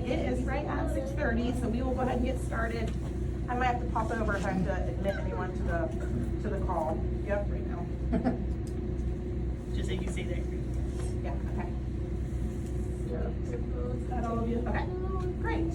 it is right at 6:30, so we will go ahead and get started. I might have to pop over if I have to admit anyone to the call. Yep, right now. Just so you can see there. Yeah, okay. Is that all of you? Okay, great.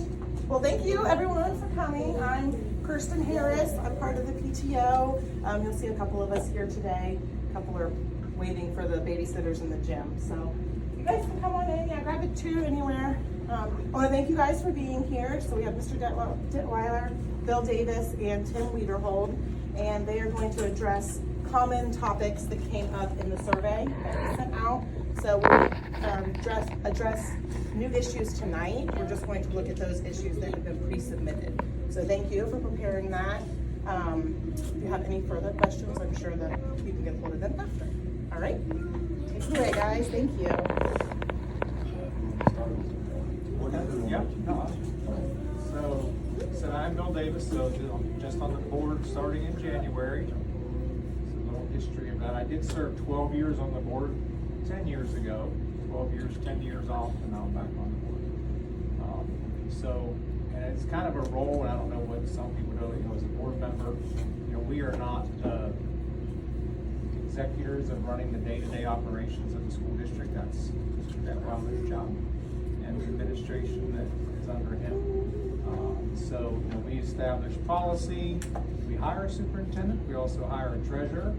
Well, thank you everyone for coming. I'm Kirsten Harris. I'm part of the PTO. You'll see a couple of us here today. A couple are waiting for the babysitters in the gym. So you guys can come on in. Yeah, grab a chair anywhere. I want to thank you guys for being here. So we have Mr. Detweiler, Bill Davis, and Tim Wiederhold, and they are going to address common topics that came up in the survey that we sent out. So we'll address new issues tonight. We're just going to look at those issues that have been pre-submitted. So thank you for preparing that. If you have any further questions, I'm sure that you can get hold of them after. All right? Take it away, guys. Thank you. Yep. So I'm Bill Davis, so just on the board starting in January. So a little history of that. I did serve 12 years on the board 10 years ago. 12 years, 10 years off, and now I'm back on the board. And it's kind of a role, and I don't know what some people know, as a board member, we are not executors of running the day-to-day operations of the school district. That's that Wilder's job, and the administration that is under him. We establish policy, we hire a superintendent, we also hire a treasurer,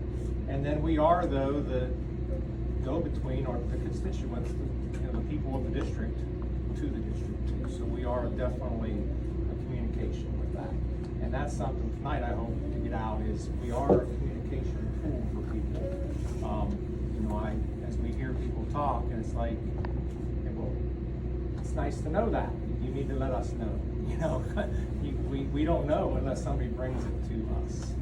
and then we are, though, the go-between, or the constituents, the people of the district to the district too. So we are definitely a communication with that. And that's something tonight I hope to get out is we are a communication tool for people. As we hear people talk, and it's like, well, it's nice to know that. You need to let us know. We don't know unless somebody brings it to us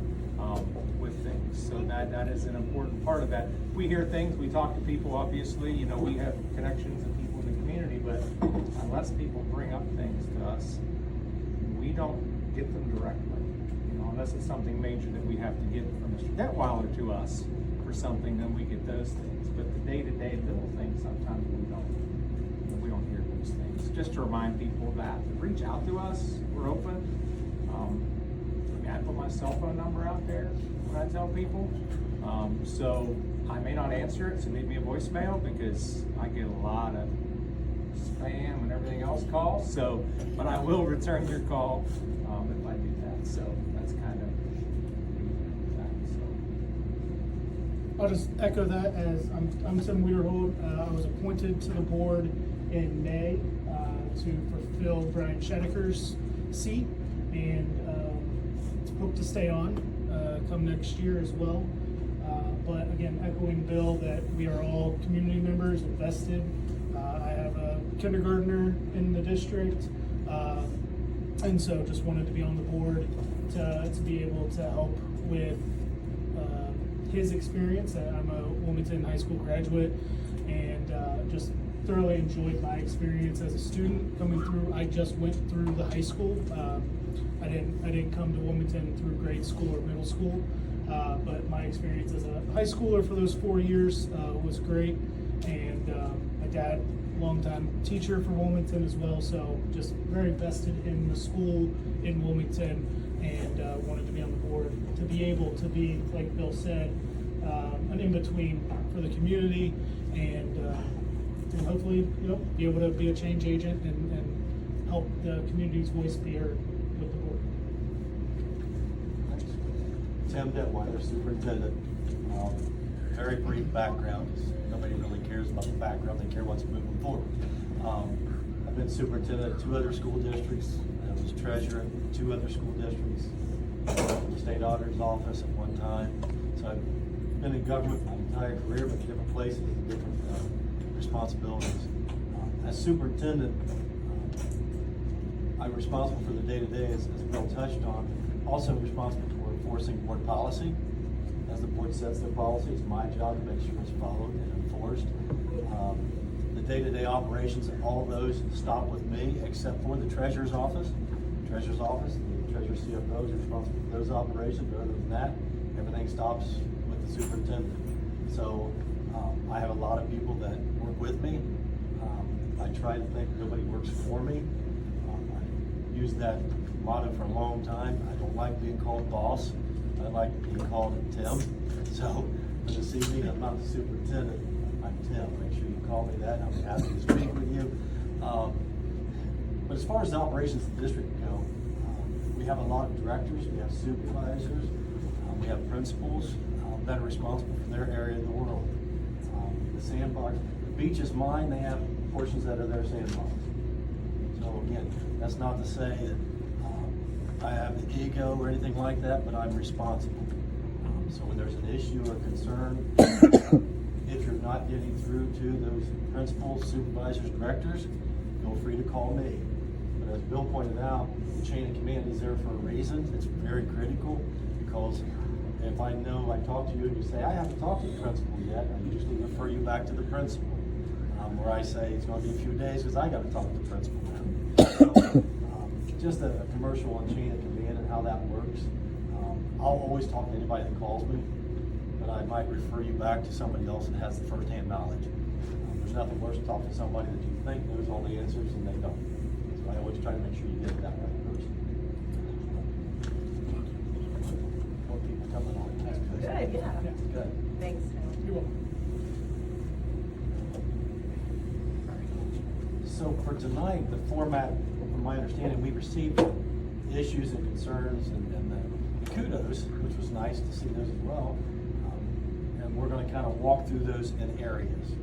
with things. So that is an important part of that. We hear things, we talk to people, obviously, we have connections and people in the community, but unless people bring up things to us, we don't get them directly. Unless it's something major that we have to get from Mr. Detweiler to us for something, then we get those things. But the day-to-day little things, sometimes we don't hear those things. Just to remind people that reach out to us, we're open. I put my cell phone number out there when I tell people. So I may not answer it, so leave me a voicemail because I get a lot of spam and everything else calls. But I will return your call if I do that. So that's kind of that. I'll just echo that as I'm Tim Wiederhold. I was appointed to the board in May to fulfill Brian Schedeker's seat, and hope to stay on come next year as well. But again, echoing Bill that we are all community members invested. I have a kindergartner in the district, and so just wanted to be on the board to be able to help with his experience. I'm a Wilmington High School graduate, and just thoroughly enjoyed my experience as a student coming through. I just went through the high school. I didn't come to Wilmington through grade school or middle school, but my experience as a high schooler for those 4 years was great. And my dad, longtime teacher for Wilmington as well, so just very vested in the school in Wilmington, and wanted to be on the board to be able to be, like Bill said, an in-between for the community, and hopefully be able to be a change agent and help the community's voice be heard with the board. Tim Detweiler, Superintendent. Very brief background. Nobody really cares about the background. They care what's moving forward. I've been superintendent at 2 other school districts. I was treasurer at 2 other school districts. The state auditor's office at one time. So I've been in government my entire career, but different places and different responsibilities. As superintendent, I'm responsible for the day-to-day, as Bill touched on. Also responsible for enforcing board policy. As the board sets their policy, it's my job to make sure it's followed and enforced. The day-to-day operations, all those stop with me, except for the treasurer's office. The treasurer's office, the treasurer CFO is responsible for those operations, but other than that, everything stops with the superintendent. So I have a lot of people that work with me. I try to think nobody works for me. used that motto for a long time. I don't like being called boss. I like being called Tim. So for this evening, I'm not the superintendent. I'm Tim. Make sure you call me that. I'll be happy to speak with you. But as far as the operations of the district go, we have a lot of directors, we have supervisors, we have principals that are responsible for their area of the world. The sandbox, the beach is mine, they have portions that are their sandbox. So again, that's not to say that I have the ego or anything like that, but I'm responsible. So when there's an issue or concern, if you're not getting through to those principals, supervisors, directors, feel free to call me. But as Bill pointed out, the chain of command is there for a reason. It's very critical, because if I know I talk to you and you say, I haven't talked to the principal yet, I usually refer you back to the principal. Where I say it's going to be a few days because I got to talk to the principal now. So, just a commercial on chain of command and how that works. I'll always talk to anybody that calls me, but I might refer you back to somebody else that has the first-hand knowledge. There's nothing worse than talking to somebody that you think knows all the answers and they don't. So I always try to make sure you get that right person. More people coming on. That's good. Good, yeah. Good. Thanks, Tim. You're welcome. So for tonight, the format, from my understanding, we received issues and concerns and the kudos, which was nice to see those as well. And we're going to kind of walk through those in areas.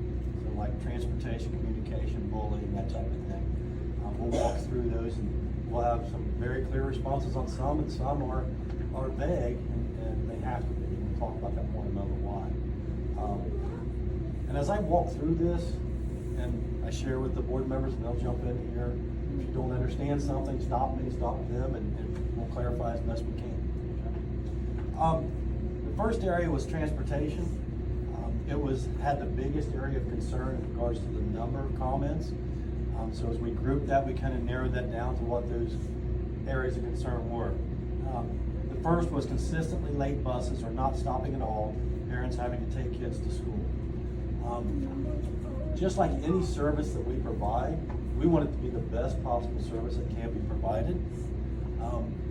So like transportation, communication, bullying, that type of thing. We'll walk through those and we'll have some very clear responses on some, and some are vague and they have to be. We'll talk about that more in a moment why. And as I walk through this, and I share with the board members, and they'll jump in here. If you don't understand something, stop me, stop them, and we'll clarify as best we can. The first area was transportation. It had the biggest area of concern in regards to the number of comments. So as we grouped that, we kind of narrowed that down to what those areas of concern were. The first was consistently late buses or not stopping at all, parents having to take kids to school. Just like any service that we provide, we want it to be the best possible service that can be provided.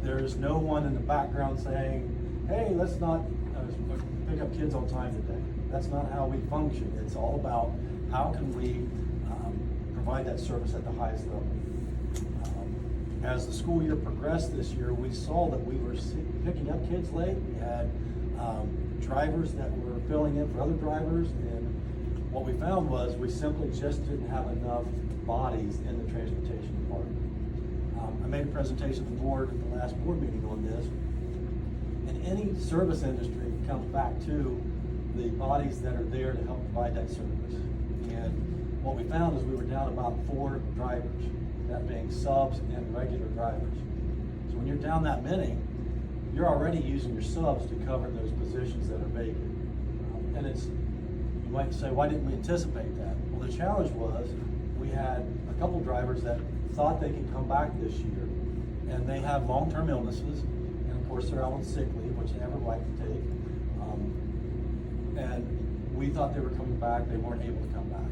There is no one in the background saying, hey, let's not pick up kids on time today. That's not how we function. It's all about how can we provide that service at the highest level. As the school year progressed this year, we saw that we were picking up kids late. We had drivers that were filling in for other drivers, and what we found was we simply just didn't have enough bodies in the transportation department. I made a presentation to the board at the last board meeting on this. And any service industry comes back to the bodies that are there to help provide that service. And what we found is we were down about 4 drivers, that being subs and regular drivers. So when you're down that many, you're already using your subs to cover those positions that are vacant. And you might say, why didn't we anticipate that? Well, the challenge was we had a couple drivers that thought they could come back this year, and they have long-term illnesses, and of course they're out on sick leave, which they never like to take. And we thought they were coming back, they weren't able to come back.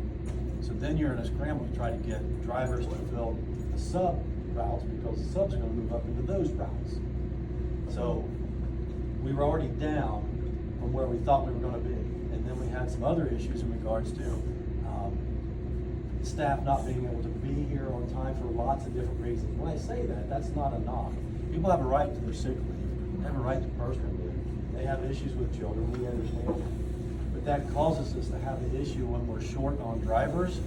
So then you're in a scramble to try to get drivers to fill the sub routes, because the subs are going to move up into those routes. So we were already down from where we thought we were going to be. And then we had some other issues in regards to staff not being able to be here on time for lots of different reasons. When I say that, that's not a knock. People have a right to their sick leave. They have a right to personal leave. They have issues with children, we understand that. But that causes us to have the issue when we're short on drivers.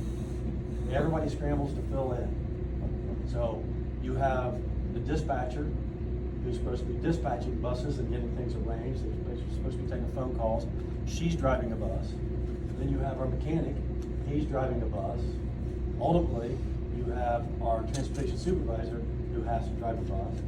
Everybody scrambles to fill in. So you have the dispatcher who's supposed to be dispatching buses and getting things arranged. They're supposed to be taking phone calls. She's driving a bus. Then you have our mechanic. He's driving a bus. Ultimately, you have our transportation supervisor who has to drive a bus.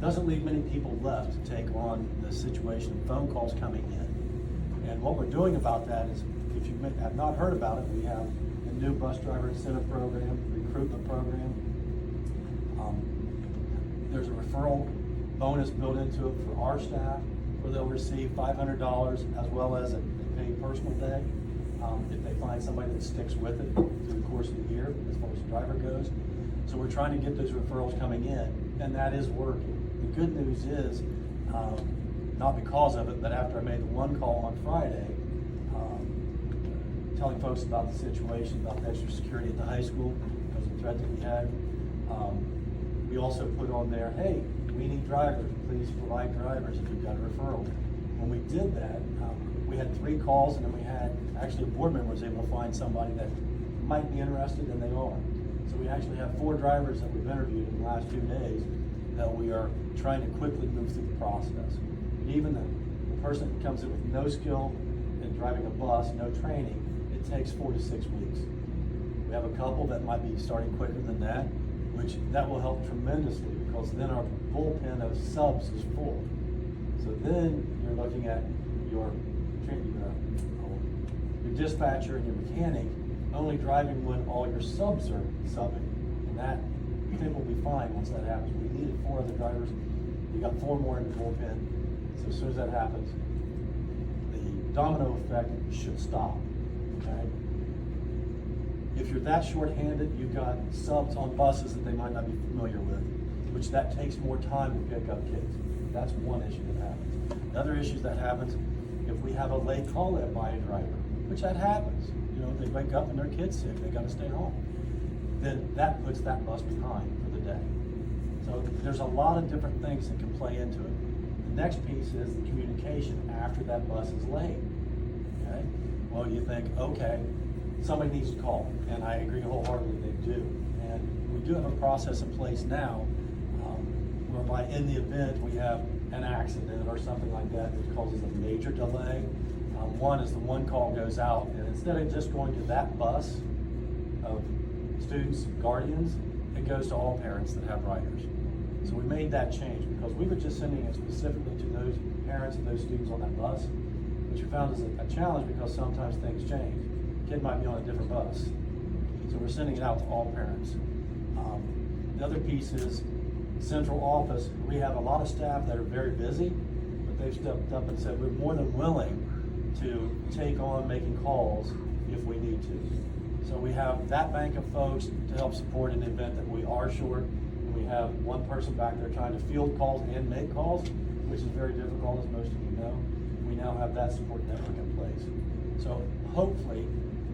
Doesn't leave many people left to take on the situation of phone calls coming in. And what we're doing about that is, if you have not heard about it, we have a new bus driver incentive program, recruitment program. There's a referral bonus built into it for our staff, where they'll receive $500 as well as a paid personal day if they find somebody that sticks with it through the course of the year as far as the driver goes. So we're trying to get those referrals coming in, and that is working. The good news is, not because of it, but after I made the one call on Friday, telling folks about the situation, about the extra security at the high school, because of the threat that we had, we also put on there, hey, we need drivers, please provide drivers if you've got a referral. When we did that, we had 3 calls, and then we had, actually a board member was able to find somebody that might be interested, and they are. So we actually have 4 drivers that we've interviewed in the last 2 days that we are trying to quickly move through the process. And even the person that comes in with no skill in driving a bus, no training, it takes 4 to 6 weeks. We have a couple that might be starting quicker than that, which that will help tremendously, because then our bullpen of subs is full. So then you're looking at your dispatcher and your mechanic only driving when all your subs are subbing. And that, I think, will be fine once that happens. We needed 4 other drivers. We got 4 more in the bullpen. So as soon as that happens, the domino effect should stop. Okay? If you're that short-handed, you've got subs on buses that they might not be familiar with, which that takes more time to pick up kids. That's one issue that happens. Another issue that happens, if we have a late call in by a driver, which that happens, you know, they wake up and their kid's sick, they gotta stay home, then that puts that bus behind for the day. So there's a lot of different things that can play into it. The next piece is the communication after that bus is late. Okay? Well, you think, okay, somebody needs to call, and I agree wholeheartedly they do. And we do have a process in place now, whereby in the event we have an accident or something like that that causes a major delay, one is the one call goes out, and instead of just going to that bus of students, guardians, it goes to all parents that have riders. So we made that change because we were just sending it specifically to those parents and those students on that bus, which we found is a challenge because sometimes things change. Kid might be on a different bus. So we're sending it out to all parents. The other piece is central office. We have a lot of staff that are very busy, but they've stepped up and said, we're more than willing to take on making calls if we need to. So we have that bank of folks to help support in the event that we are short. And we have one person back there trying to field calls and make calls, which is very difficult, as most of you know. We now have that support network in place. So hopefully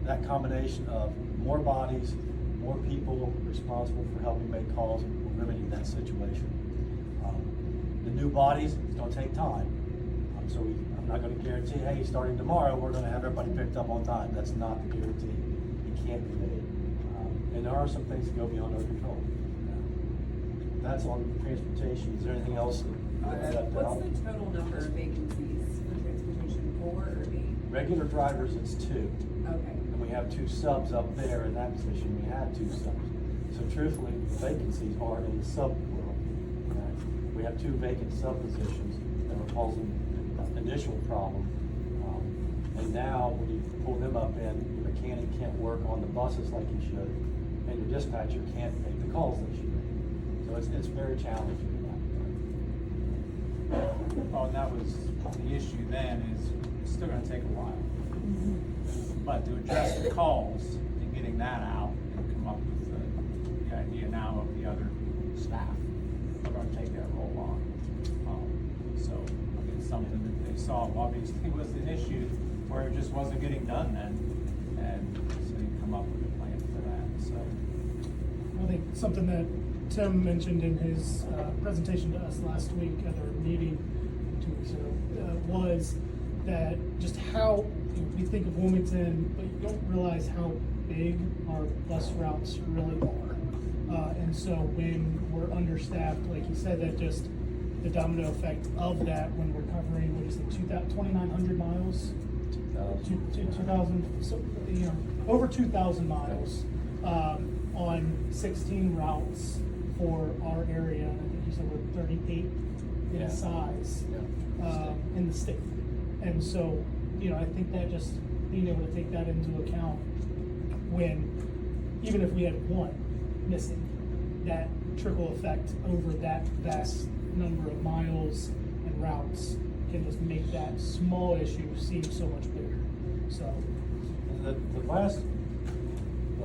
that combination of more bodies, more people responsible for helping make calls will remedy that situation. The new bodies, it's going to take time. So I'm not going to guarantee, hey, starting tomorrow, we're going to have everybody picked up on time. That's not the guarantee. It can't be made. And there are some things that go beyond our control. That's on transportation. Is there anything else? What's the total number of vacancies for transportation, 4 or 8? Regular drivers, it's 2. Okay. And we have 2 subs up there in that position. We had 2 subs. So truthfully, the vacancies are in the sub world. Okay? We have 2 vacant sub positions that were causing initial problem. And now when you pull them up in, your mechanic can't work on the buses like he should, and your dispatcher can't make the calls that she should. So it's very challenging. Well, and that was the issue then, is it's still gonna take a while. But to address the calls and getting that out and come up with the idea now of the other staff, we're gonna take that role on. So it's something that they saw obviously was an issue where it just wasn't getting done then, and so you come up with a plan for that. So I think something that Tim mentioned in his presentation to us last week at our meeting 2 weeks ago was that just how you think of Wilmington, but you don't realize how big our bus routes really are. And so when we're understaffed, like you said, that just the domino effect of that when we're covering, what is it, 2,900 miles? 2,000, so, you know, over 2,000 miles on 16 routes for our area. I think you said we're 38 in size in the state. And so, you know, I think that just being able to take that into account when, even if we had one missing, that trickle effect over that vast number of miles and routes can just make that small issue seem so much bigger. So The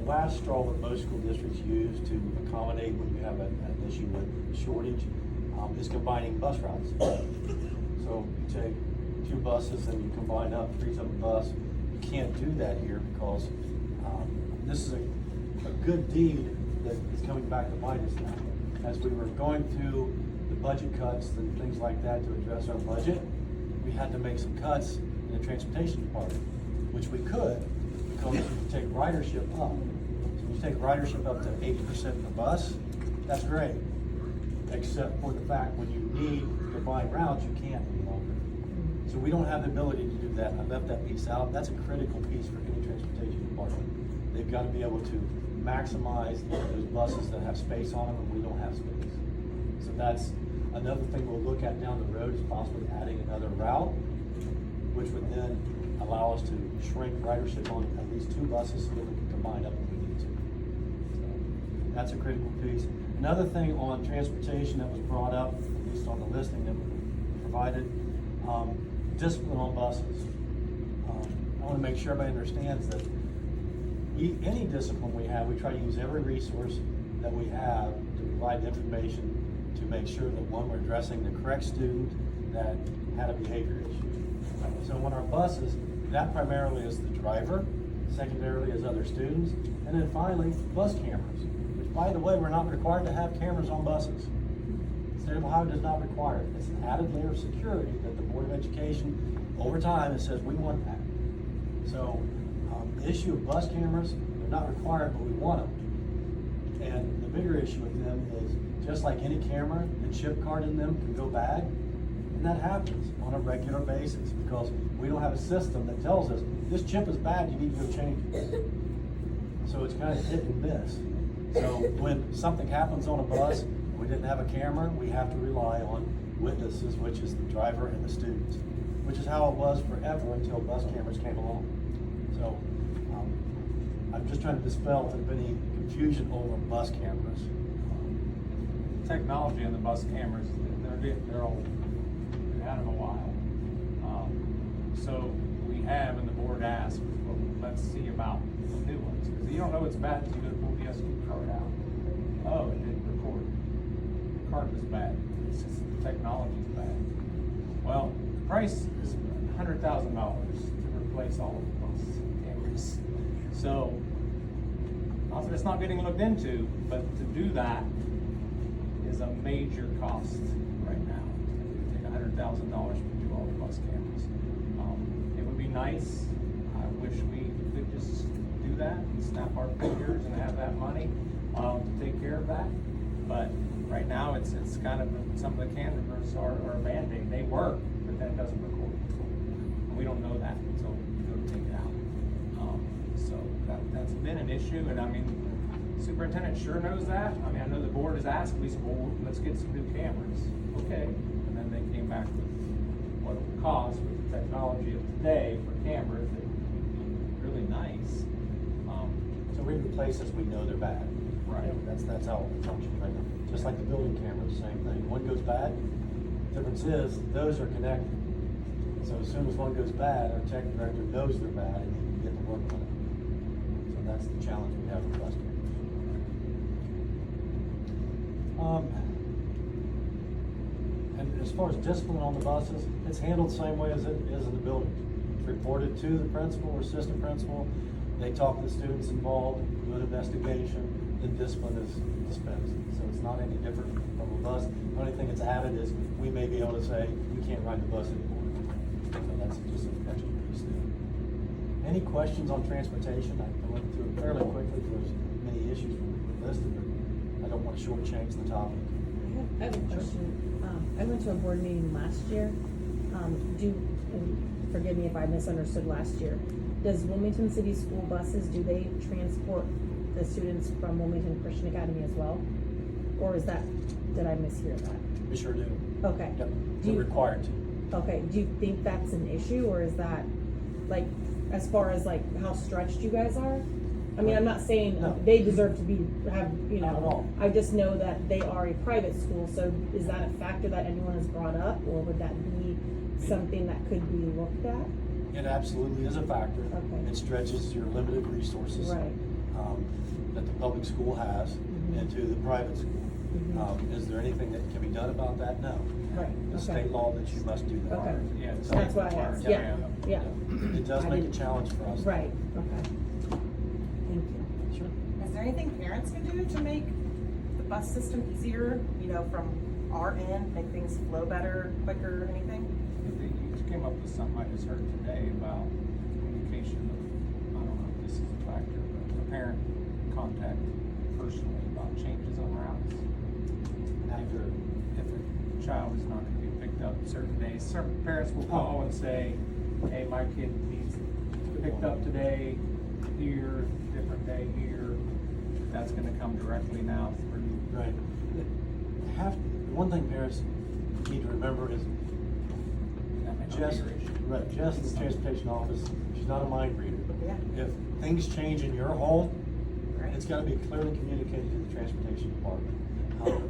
last straw that most school districts use to accommodate accommodate when you have an issue with shortage, is combining bus routes. So you take two buses and you combine up, frees up a bus. You can't do that here because this is a good deed that is coming back to bite us now. As we were going through the budget cuts and things like that to address our budget, we had to make some cuts in the transportation department, which we could because you take ridership up. So you take ridership up to 80% per bus, that's great. Except for the fact when you need to combine routes, you can't any longer. So we don't have the ability to do that. I left that piece out. That's a critical piece for any transportation department. They've got to be able to maximize those buses that have space on them and we don't have space. So that's another thing we'll look at down the road is possibly adding another route, which would then allow us to shrink ridership on at least two buses so that we can combine up if we need to. So that's a critical piece. Another thing on transportation that was brought up, at least on the listing that we provided, discipline on buses. I want to make sure everybody understands that any discipline we have, we try to use every resource that we have to provide information to make sure that one, we're addressing the correct student that had a behavior issue. So on our buses, that primarily is the driver, secondarily is other students, and then finally, bus cameras. Which, by the way, we're not required to have cameras on buses. The state of Ohio does not require it. It's an added layer of security that the Board of Education, over time, it says we want that. So the issue of bus cameras, they're not required, but we want them. And the bigger issue with them is just like any camera, the chip card in them can go bad. And that happens on a regular basis because we don't have a system that tells us this chip is bad, you need to go change it. So it's kind of hit and miss. So when something happens on a bus, we didn't have a camera, we have to rely on witnesses, which is the driver and the students, which is how it was forever until bus cameras came along. So I'm just trying to dispel if there's any confusion over bus cameras. Technology on the bus cameras, they're old. We've had them a while. So we have, and the board asked, well, let's see about the new ones. Because you don't know it's bad until you go to pull the SD card out. Oh, it didn't record. The card was bad. It's just the technology's bad. Well, the price is $100,000 to replace all of the bus cameras. So, not that it's not getting looked into, but to do that is a major cost right now. Take $100,000 to do all the bus cameras. It would be nice. I wish we could just do that and snap our fingers and have that money to take care of that. But right now, it's kind of some of the cameras are a Band-Aid. They work, but then it doesn't record. And we don't know that until we go to take it out. So that's been an issue, and I mean, superintendent sure knows that. I mean, I know the board has asked, we said, well, let's get some new cameras. Okay, and then they came back with what it would cost with the technology of today for cameras that would be really nice. So we replace as we know they're bad. Right. That's how it functions right now. Just like the building cameras, same thing. One goes bad, difference is those are connected. So as soon as one goes bad, our tech director knows they're bad and he can get to work on it. So that's the challenge we have with bus cameras. And as far as discipline on the buses, it's handled the same way as it is in the buildings. It's reported to the principal or assistant principal. They talk to the students involved, do an investigation, then discipline is dispensed. So it's not any different from a bus. The only thing that's added is we may be able to say, you can't ride the bus anymore. So that's just an extra piece there. Any questions on transportation? I went through it fairly quickly. There's many issues listed, but I don't want to shortchange the topic. I have a question. I went to a board meeting last year. And forgive me if I misunderstood last year. Does Wilmington City School buses, do they transport the students from Wilmington Christian Academy as well? Or is that, did I mishear that? We sure do. Okay. Yep, Do we're you- required to. Okay, do you think that's an issue, or is that, like, as far as like how stretched you guys are? I mean, I'm not saying No. they deserve to have, you Not at all. know, I just know that they are a private school, so is that a factor that anyone has brought up, or would that be something that could be looked at? It absolutely is a factor. Okay. It stretches your limited resources. Right. That the public school has. Mhm. into the private school. Mhm. Is there anything that can be done about that? No. Right, It's okay. state law that you must do that. Okay. Yeah, it's That's why I required. asked, yeah, yeah. It does I make a didn't- challenge for us. Right, okay. Thank you. Sure. Is there anything parents can do to make the bus system easier, you know, from our end, make things flow better, quicker, anything? You came up with something I just heard today about communication of, I don't know if this is a factor, but a parent contact personally about changes on routes. After, if a child is not gonna be picked up certain days, certain parents will call and say, hey, my kid needs picked up today, here, different day here. That's gonna come directly now through. Right. One thing parents need to remember is That may not be Jess, your issue. right, Jess in the transportation office, she's not a mind reader. Yeah. If things change in your home, Right. it's gotta be clearly communicated to the transportation department.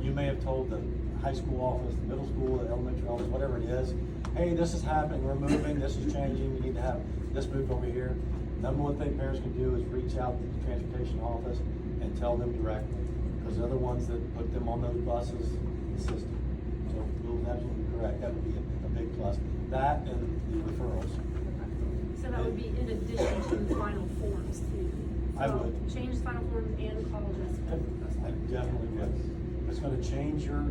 You may have told the high school office, the middle school, the elementary office, whatever it is, hey, this is happening, we're moving, this is changing, you need to have this moved over here. Number one thing parents can do is reach out to the transportation office and tell them directly, because they're the ones that put them on those buses, the system. So, Bill's absolutely correct, that would be a big plus. That and the referrals. So that would be in addition to the final forms too? I So would. change the final forms and call Jessica. I definitely would. If it's gonna change your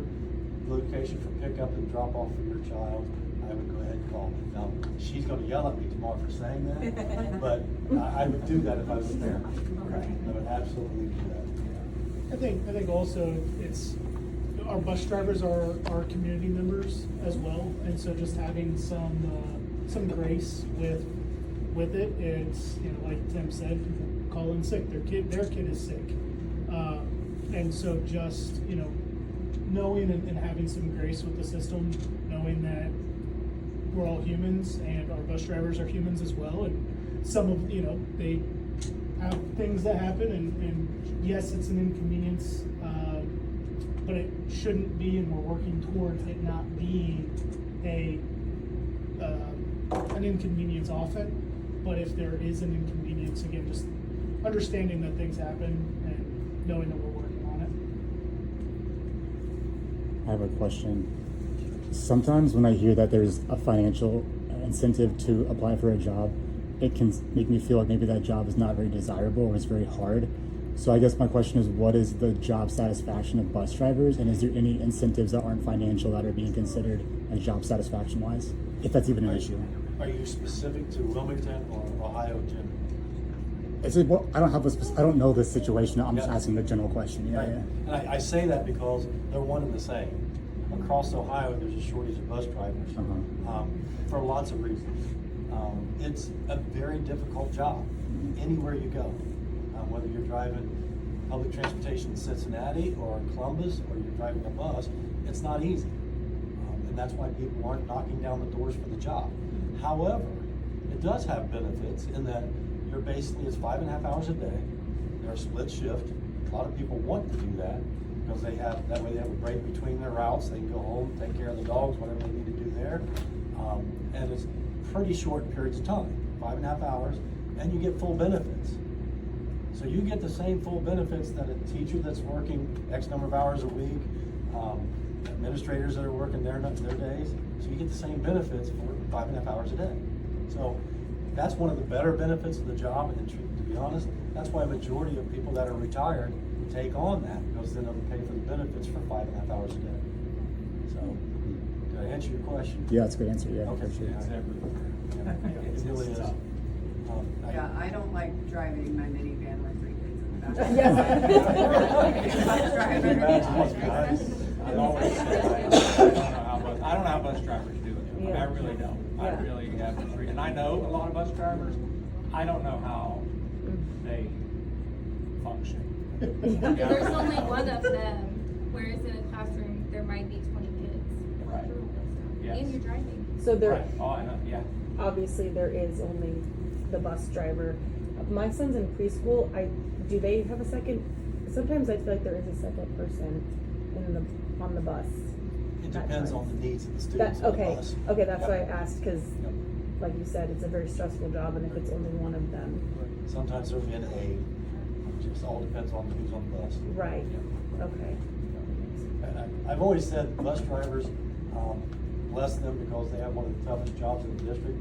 location for pickup and drop off for your child, I would go ahead and call. Now, she's gonna yell at me tomorrow for saying that, but I would do that if I was there. I would absolutely do that. I think also it's, our bus drivers are community members as well, and so just having some grace with it. It's, you know, like Tim said, people call in sick, their kid is sick. And so just, you know, knowing and having some grace with the system, knowing that we're all humans and our bus drivers are humans as well, and some of, you know, they have things that happen, and yes, it's an inconvenience, but it shouldn't be, and we're working towards it not being an inconvenience often. But if there is an inconvenience, again, just understanding that things happen and knowing that we're working on it. I have a question. Sometimes when I hear that there's a financial incentive to apply for a job, it can make me feel like maybe that job is not very desirable or is very hard. So I guess my question is, what is the job satisfaction of bus drivers, and is there any incentives that aren't financial that are being considered as job satisfaction wise, if that's even an issue? Are you specific to Wilmington or Ohio, Jim? It's like, well, I don't know this situation. I'm just Yeah. asking the general question. Yeah, Right. yeah. And I say that because they're one and the same. Across Ohio, there's a shortage of bus drivers for lots of reasons. It's a very difficult job anywhere you go. Whether you're driving public transportation in Cincinnati or Columbus, or you're driving a bus, it's not easy. And that's why people aren't knocking down the doors for the job. However, it does have benefits in that you're basically, it's 5.5 hours a day. They're a split shift. A lot of people want to do that because that way they have a break between their routes. They can go home, take care of the dogs, whatever they need to do there. And it's pretty short periods of time, 5.5 hours, and you get full benefits. So you get the same full benefits that a teacher that's working X number of hours a week, administrators that are working their days. So you get the same benefits for 5.5 hours a day. So that's one of the better benefits of the job. And to be honest, that's why a majority of people that are retired take on that, because then they'll pay for the benefits for 5.5 hours a day. So, did I answer your question? Yeah, that's a good answer. Yeah. Okay. It's everywhere. It really is. tough. Yeah, I don't like driving my minivan with 3 kids in the back. Yes. I've always said, I don't know how bus drivers do it. I mean, I Yeah. really don't. I Yeah. really have to treat, and I know a lot of bus drivers, I don't know how they function. There's only one of them, whereas in a classroom, there might be 20 kids. Right. Yes. And you're driving. So there, Right. Oh, I know, yeah. obviously there is only the bus driver. My son's in preschool. Do they have a second? Sometimes I feel like there is a second person on the bus. It at depends on times. the needs of the students on the Okay, bus. okay, that's Yep. why I asked, because Yep. like you said, it's a very stressful job, and if it's only one of them. Sometimes there'll be an aide. It just all depends on who's on the bus. Right, Yep. Okay. And I've always said bus drivers, bless them because they have one of the toughest jobs in the district.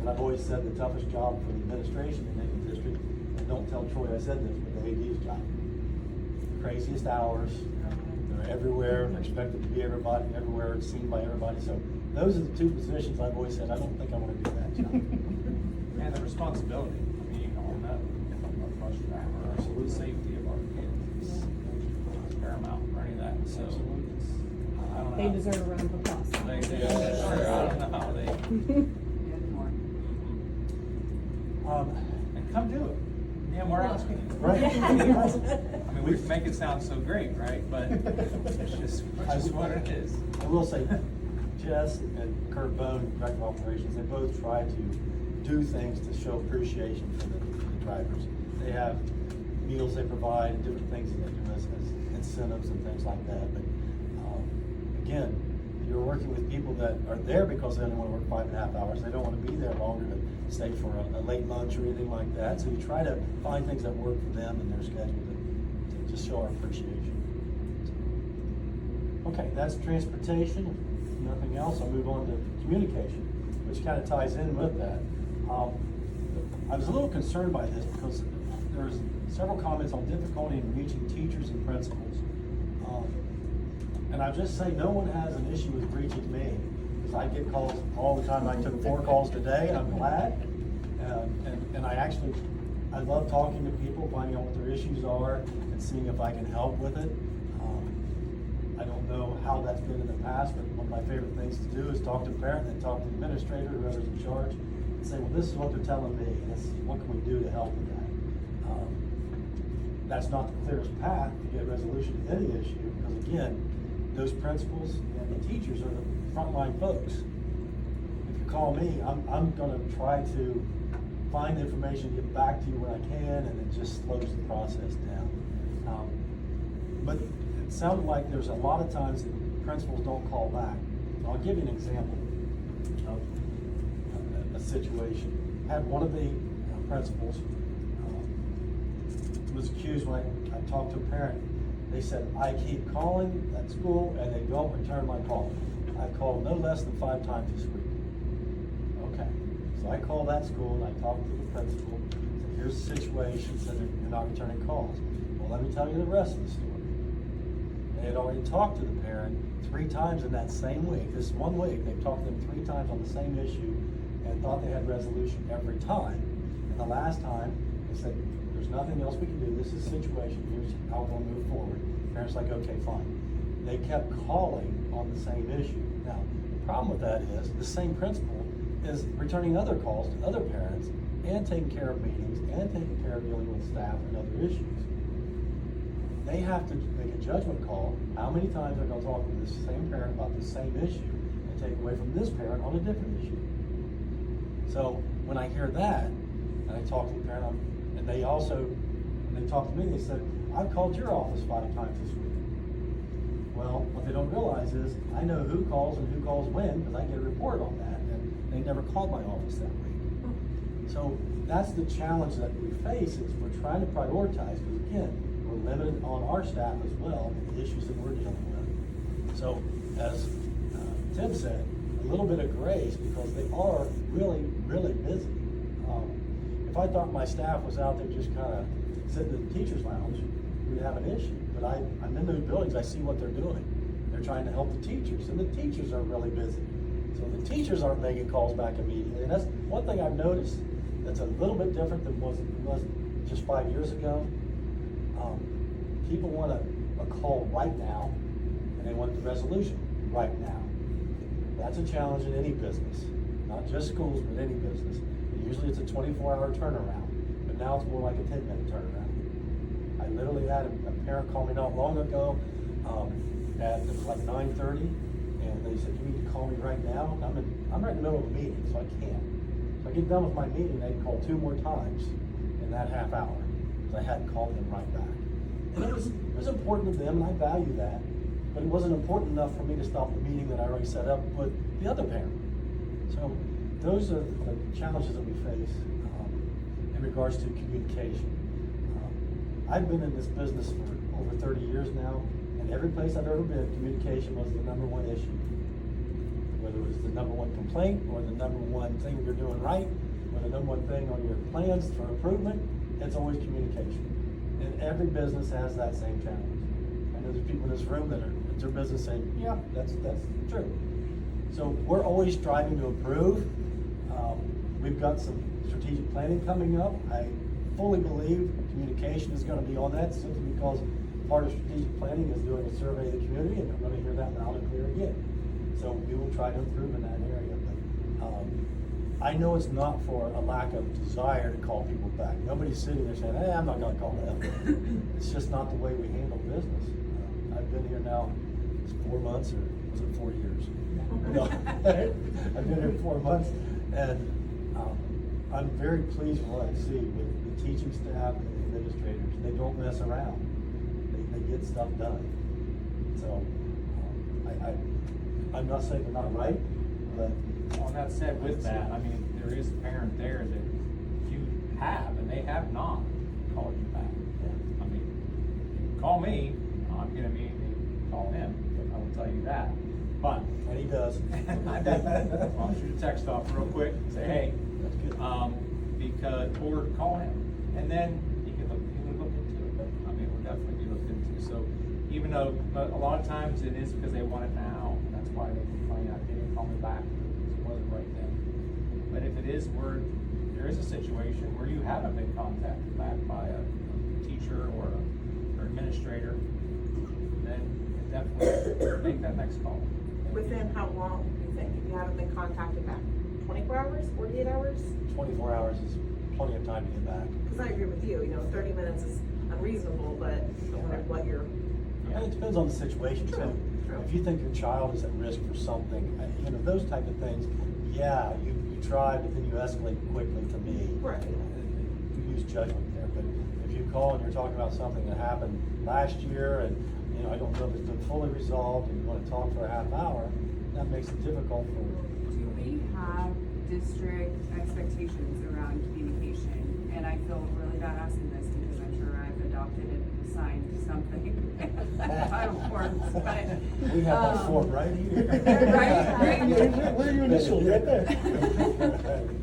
But I've always said the toughest job for the administration in any district, and don't tell Troy I said this, but the AD's job. Craziest hours, they're everywhere, they're expected to be everywhere, it's seen by everybody. So those are the two positions I've always said, I don't think I want to do that job. And the responsibility, I mean, you all know, our bus driver, our absolute safety of our kids is paramount, right? That, so, I don't know. They deserve a round of applause. They sure, I don't know how they, and come do it. Yeah, we're asking you. Right. I mean, we make it sound so great, right? But it's just what it is. I will say, Jess and Kurt Bone, Director of Operations, they both try to do things to show appreciation for the drivers. They have meals they provide and different things that they do as incentives and things like that. But again, you're working with people that are there because they only want to work 5.5 hours. They don't want to be there longer to stay for a late lunch or anything like that. So you try to find things that work for them and their schedule to just show our appreciation. Okay, that's transportation. If nothing else, I'll move on to communication, which kind of ties in with that. I was a little concerned by this because there's several comments on difficulty in reaching teachers and principals. And I'll just say, no one has an issue with reaching me, because I get calls all the time. I took 4 calls today, and I'm glad. And I love talking to people, finding out what their issues are, and seeing if I can help with it. I don't know how that's been in the past, but one of my favorite things to do is talk to a parent and talk to the administrator, whoever's in charge, and say, well, this is what they're telling me, and this is what can we do to help with that. That's not the clearest path to get resolution to any issue, because again, those principals and the teachers are the frontline folks. If you call me, I'm gonna try to find the information, get back to you when I can, and it just slows the process down. But it sounded like there's a lot of times that principals don't call back. I'll give you an example of a situation. I had one of the principals was accused when I talked to a parent. They said, I keep calling that school and they don't return my call. I called no less than 5 times this week. Okay, so I called that school and I talked to the principal. Said, here's the situation, said you're not returning calls. Well, let me tell you the rest of the story. They had already talked to the parent 3 times in that same week. This 1 week, they talked to them 3 times on the same issue and thought they had resolution every time. And the last time, they said, there's nothing else we can do. This is the situation. Here's how we're going to move forward. Parents like, okay, fine. They kept calling on the same issue. Now, the problem with that is the same principal is returning other calls to other parents and taking care of meetings and taking care of dealing with staff and other issues. They have to make a judgment call. How many times they're going to talk to this same parent about the same issue and take away from this parent on a different issue. So when I hear that, and I talk to the parent, and they also, when they talked to me, they said, I've called your office 5 times this week. Well, what they don't realize is I know who calls and who calls when, because I get a report on that, and they never called my office that week. So that's the challenge that we face, is we're trying to prioritize, because again, we're limited on our staff as well, and the issues that we're dealing with. So as Tim said, a little bit of grace, because they are really, really busy. If I thought my staff was out there just kind of sitting in the teacher's lounge, we'd have an issue. But I'm in those buildings, I see what they're doing. They're trying to help the teachers, and the teachers are really busy. So the teachers aren't making calls back immediately. And that's one thing I've noticed that's a little bit different than was just 5 years ago. People want a call right now, and they want the resolution right now. That's a challenge in any business, not just schools, but any business. Usually it's a 24-hour turnaround, but now it's more like a 10-minute turnaround. I literally had a parent call me not long ago at like 9:30, and they said, you need to call me right now. I'm right in the middle of a meeting, so I can't. So I get done with my meeting, they call 2 more times in that half hour, because I hadn't called them right back. And it was important to them, and I value that, but it wasn't important enough for me to stop the meeting that I already set up with the other parent. So those are the challenges that we face in regards to communication. I've been in this business for over 30 years now, and every place I've ever been, communication was the number one issue. Whether it was the number one complaint, or the number one thing you're doing right, or the number one thing on your plans for improvement, it's always communication. And every business has that same challenge. I know there's people in this room that are, it's their business saying, yeah, that's true. So we're always striving to improve. We've got some strategic planning coming up. I fully believe communication is going to be on that, simply because part of strategic planning is doing a survey of the community, and I'm going to hear that loud and clear again. So we will try to improve in that area. But I know it's not for a lack of desire to call people back. Nobody's sitting there saying, hey, I'm not going to call them. It's just not the way we handle business. I've been here now, it's 4 months, or was it 4 years? No, I've been here 4 months, and I'm very pleased with what I see with the teaching staff and the administrators. They don't mess around. They get stuff done. So I'm not saying they're not right, but On that said, with that, I mean, there is a parent there that you have, and they have not called you back. I mean, you can call me, I'm gonna immediately call him, I will tell you that. But, and he does. I'll shoot a text off real quick, say, hey, That's good. or call him, and then he can look into it. I mean, we'll definitely be looked into. So even though a lot of times it is because they want it now, and that's why they complain, they didn't call me back because it wasn't right then. But if it is where there is a situation where you haven't been contacted back by a teacher or administrator, then definitely make that next call. Within how long do you think, if you haven't been contacted back? 24 hours, 48 hours? 24 hours is plenty of time to get back. Because I agree with you, 30 minutes is unreasonable, but I wonder what you're. And it depends on the situation too. True. If you think your child is at risk for something, those type of things, yeah, you try, but then you escalate quickly to me. Right. You use judgment there, but if you call and you're talking about something that happened last year, and I don't know if it's been fully resolved, and you want to talk for a half hour, that makes it difficult for. Do we have district expectations around communication? And I feel really bad asking this because I'm sure I've adopted and signed something, final forms, but. We have that form right here. Right. Where are your initials? Right there.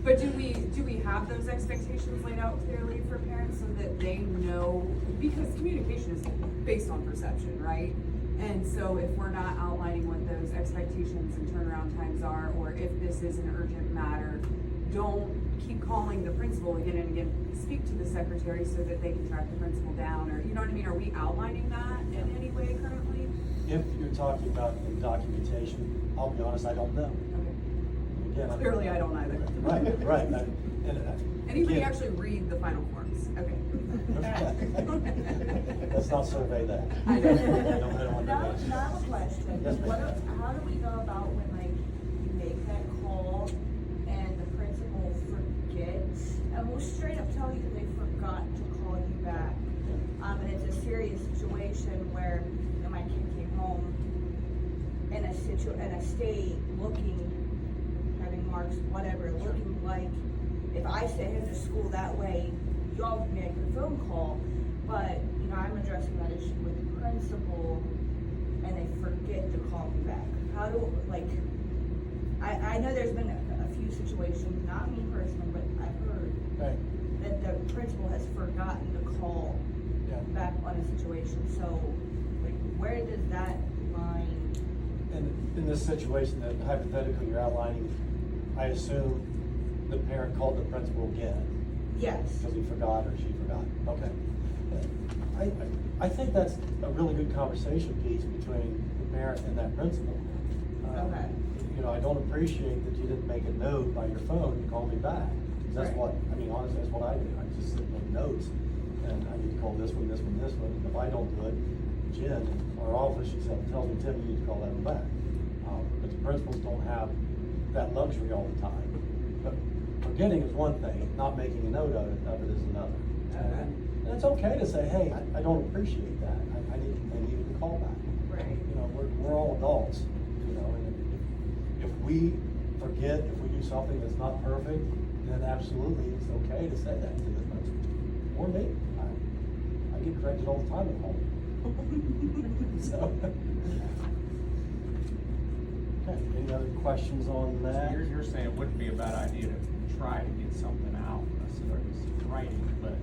But do we have those expectations laid out clearly for parents so that they know, because communication is based on perception, right? And so if we're not outlining what those expectations and turnaround times are, or if this is an urgent matter, don't keep calling the principal again and again. Speak to the secretary so that they can track the principal down, or, you know what I mean? Are we outlining that in any way currently? If you're talking about the documentation, I'll be honest, I don't know. Okay. Again, Clearly, I don't either. Right. Anybody again, actually read the final forms? Okay. Let's not survey that. I I don't want to Now, do that. now I have a question. Yes, ma'am. How do we go about when you make that call and the principal forgets? And we'll straight up tell you they forgot to call you back. And it's a serious situation where my kid came home in a state looking, having marks, whatever, looking like, if I sent him to school that way, y'all can make a phone call. But, I'm addressing that issue with the principal, and they forget to call me back. How do, I know there's been a few situations, not me personally, but I've heard Right. that the principal has forgotten to call back on a situation. So, where does that line? And in this situation, that hypothetically you're outlining, I assume the parent called the principal again. Yes. Because he forgot or she forgot. Okay. I think that's a really good conversation piece between the parent and that principal. Okay. I don't appreciate that you didn't make a note by your phone to call me back. That's Right. Honestly, that's what I do. I just sit with notes, and I need to call this one, this one, this one. If I don't do it, Jen, our office, she tells me, Tim, you need to call that one back. But the principals don't have that luxury all the time. But forgetting is one thing, not making a note of it is another. And it's okay to say, hey, I don't appreciate that. I need to call back. Right. We're all adults, and if we forget, if we do something that's not perfect, then absolutely it's okay to say that to the principal or me. I get corrected all the time at home. So. Okay, any other questions on So that? you're saying it wouldn't be a bad idea to try to get something out, necessarily writing, but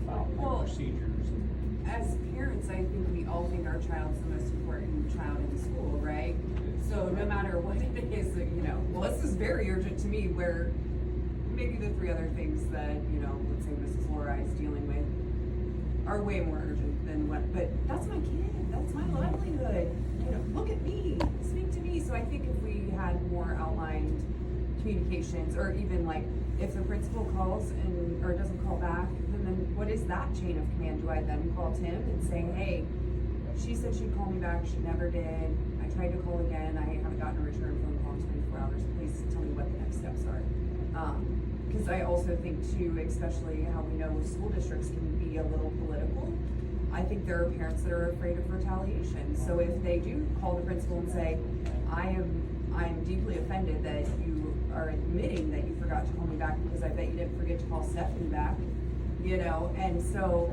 about the Well, procedures and. As parents, I think we all think our child's the most important child in school, right? So no matter what it is, well, this is very urgent to me, where maybe the three other things that, let's say Mrs. Laura is dealing with are way more urgent than what, but that's my kid, that's my livelihood, look at me, speak to me. So I think if we had more outlined communications, or even like, if the principal calls or doesn't call back, then what is that chain of command? Do I then call Tim and say, hey, she said she'd call me back, she never did, I tried to call again, I haven't gotten a return phone call in 24 hours, please tell me what the next steps are. Because I also think too, especially how we know school districts can be a little political, I think there are parents that are afraid of retaliation. So if they do call the principal and say, I'm deeply offended that you are admitting that you forgot to call me back, because I bet you didn't forget to call Stephanie back, and so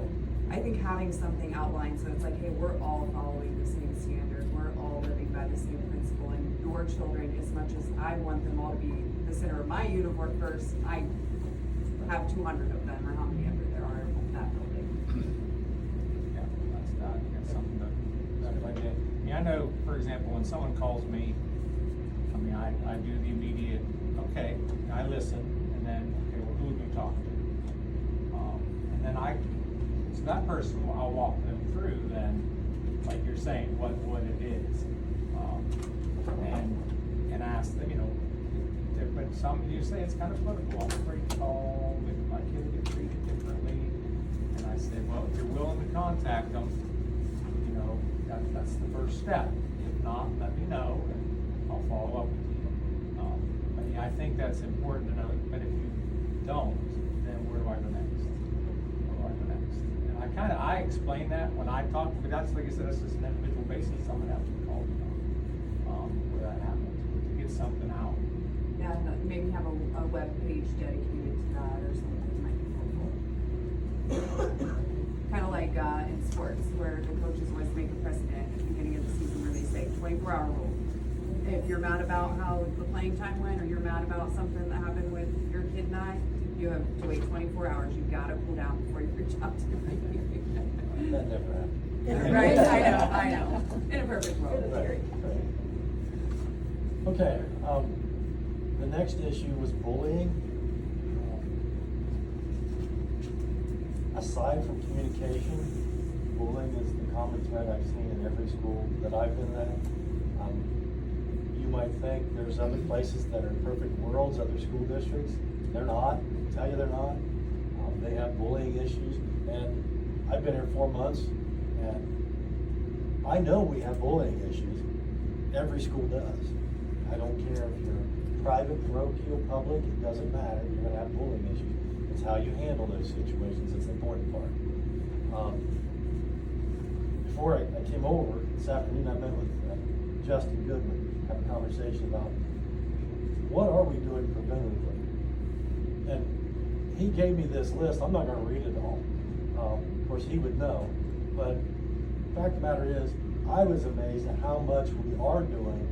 I think having something outlined, so it's like, hey, we're all following the same standard, we're all living by the same principle, and your children, as much as I want them all to be the center of my universe, I have 200 of them, or how many ever there are in that building. Yeah, that's something that definitely did. I mean, I know, for example, when someone calls me, I mean, I do the immediate, okay, I listen, and then, okay, well, who have you talked to? And then so that person, I'll walk them through then, like you're saying, what it is. And ask them, but some, you say it's kind of political, I'm afraid to call, but my kid will get treated differently. And I say, well, if you're willing to contact them, that's the first step. If not, let me know, and I'll follow up with you. But yeah, I think that's important to know, but if you don't, then where do I go next? Where do I go next? And I explain that when I talk, but that's, like I said, that's just an individual basis, someone has to call me on, where that happens, to get something out. Yeah, and maybe have a web page dedicated to that or something might be helpful. Kind of like in sports, where the coaches always make a precedent at the beginning of the season where they say 24-hour rule. If you're mad about how the playing time went, or you're mad about something that happened with your kid and I, you have to wait 24 hours. You've got to cool down before you reach out to me. That never happened. Right? I know. In a perfect world. Right. Okay, the next issue was bullying. Aside from communication, bullying is the common thread I've seen in every school that I've been at. You might think there's other places that are perfect worlds, other school districts. They're not. I tell you they're not. They have bullying issues, and I've been here 4 months, and I know we have bullying issues. Every school does. I don't care if you're private, parochial, public, it doesn't matter. You're gonna have bullying issues. It's how you handle those situations that's the important part. Before I came over this afternoon, I met with Justin Goodman, have a conversation about what are we doing preventatively. And he gave me this list. I'm not going to read it all. Of course, he would know. But the fact of the matter is, I was amazed at how much we are doing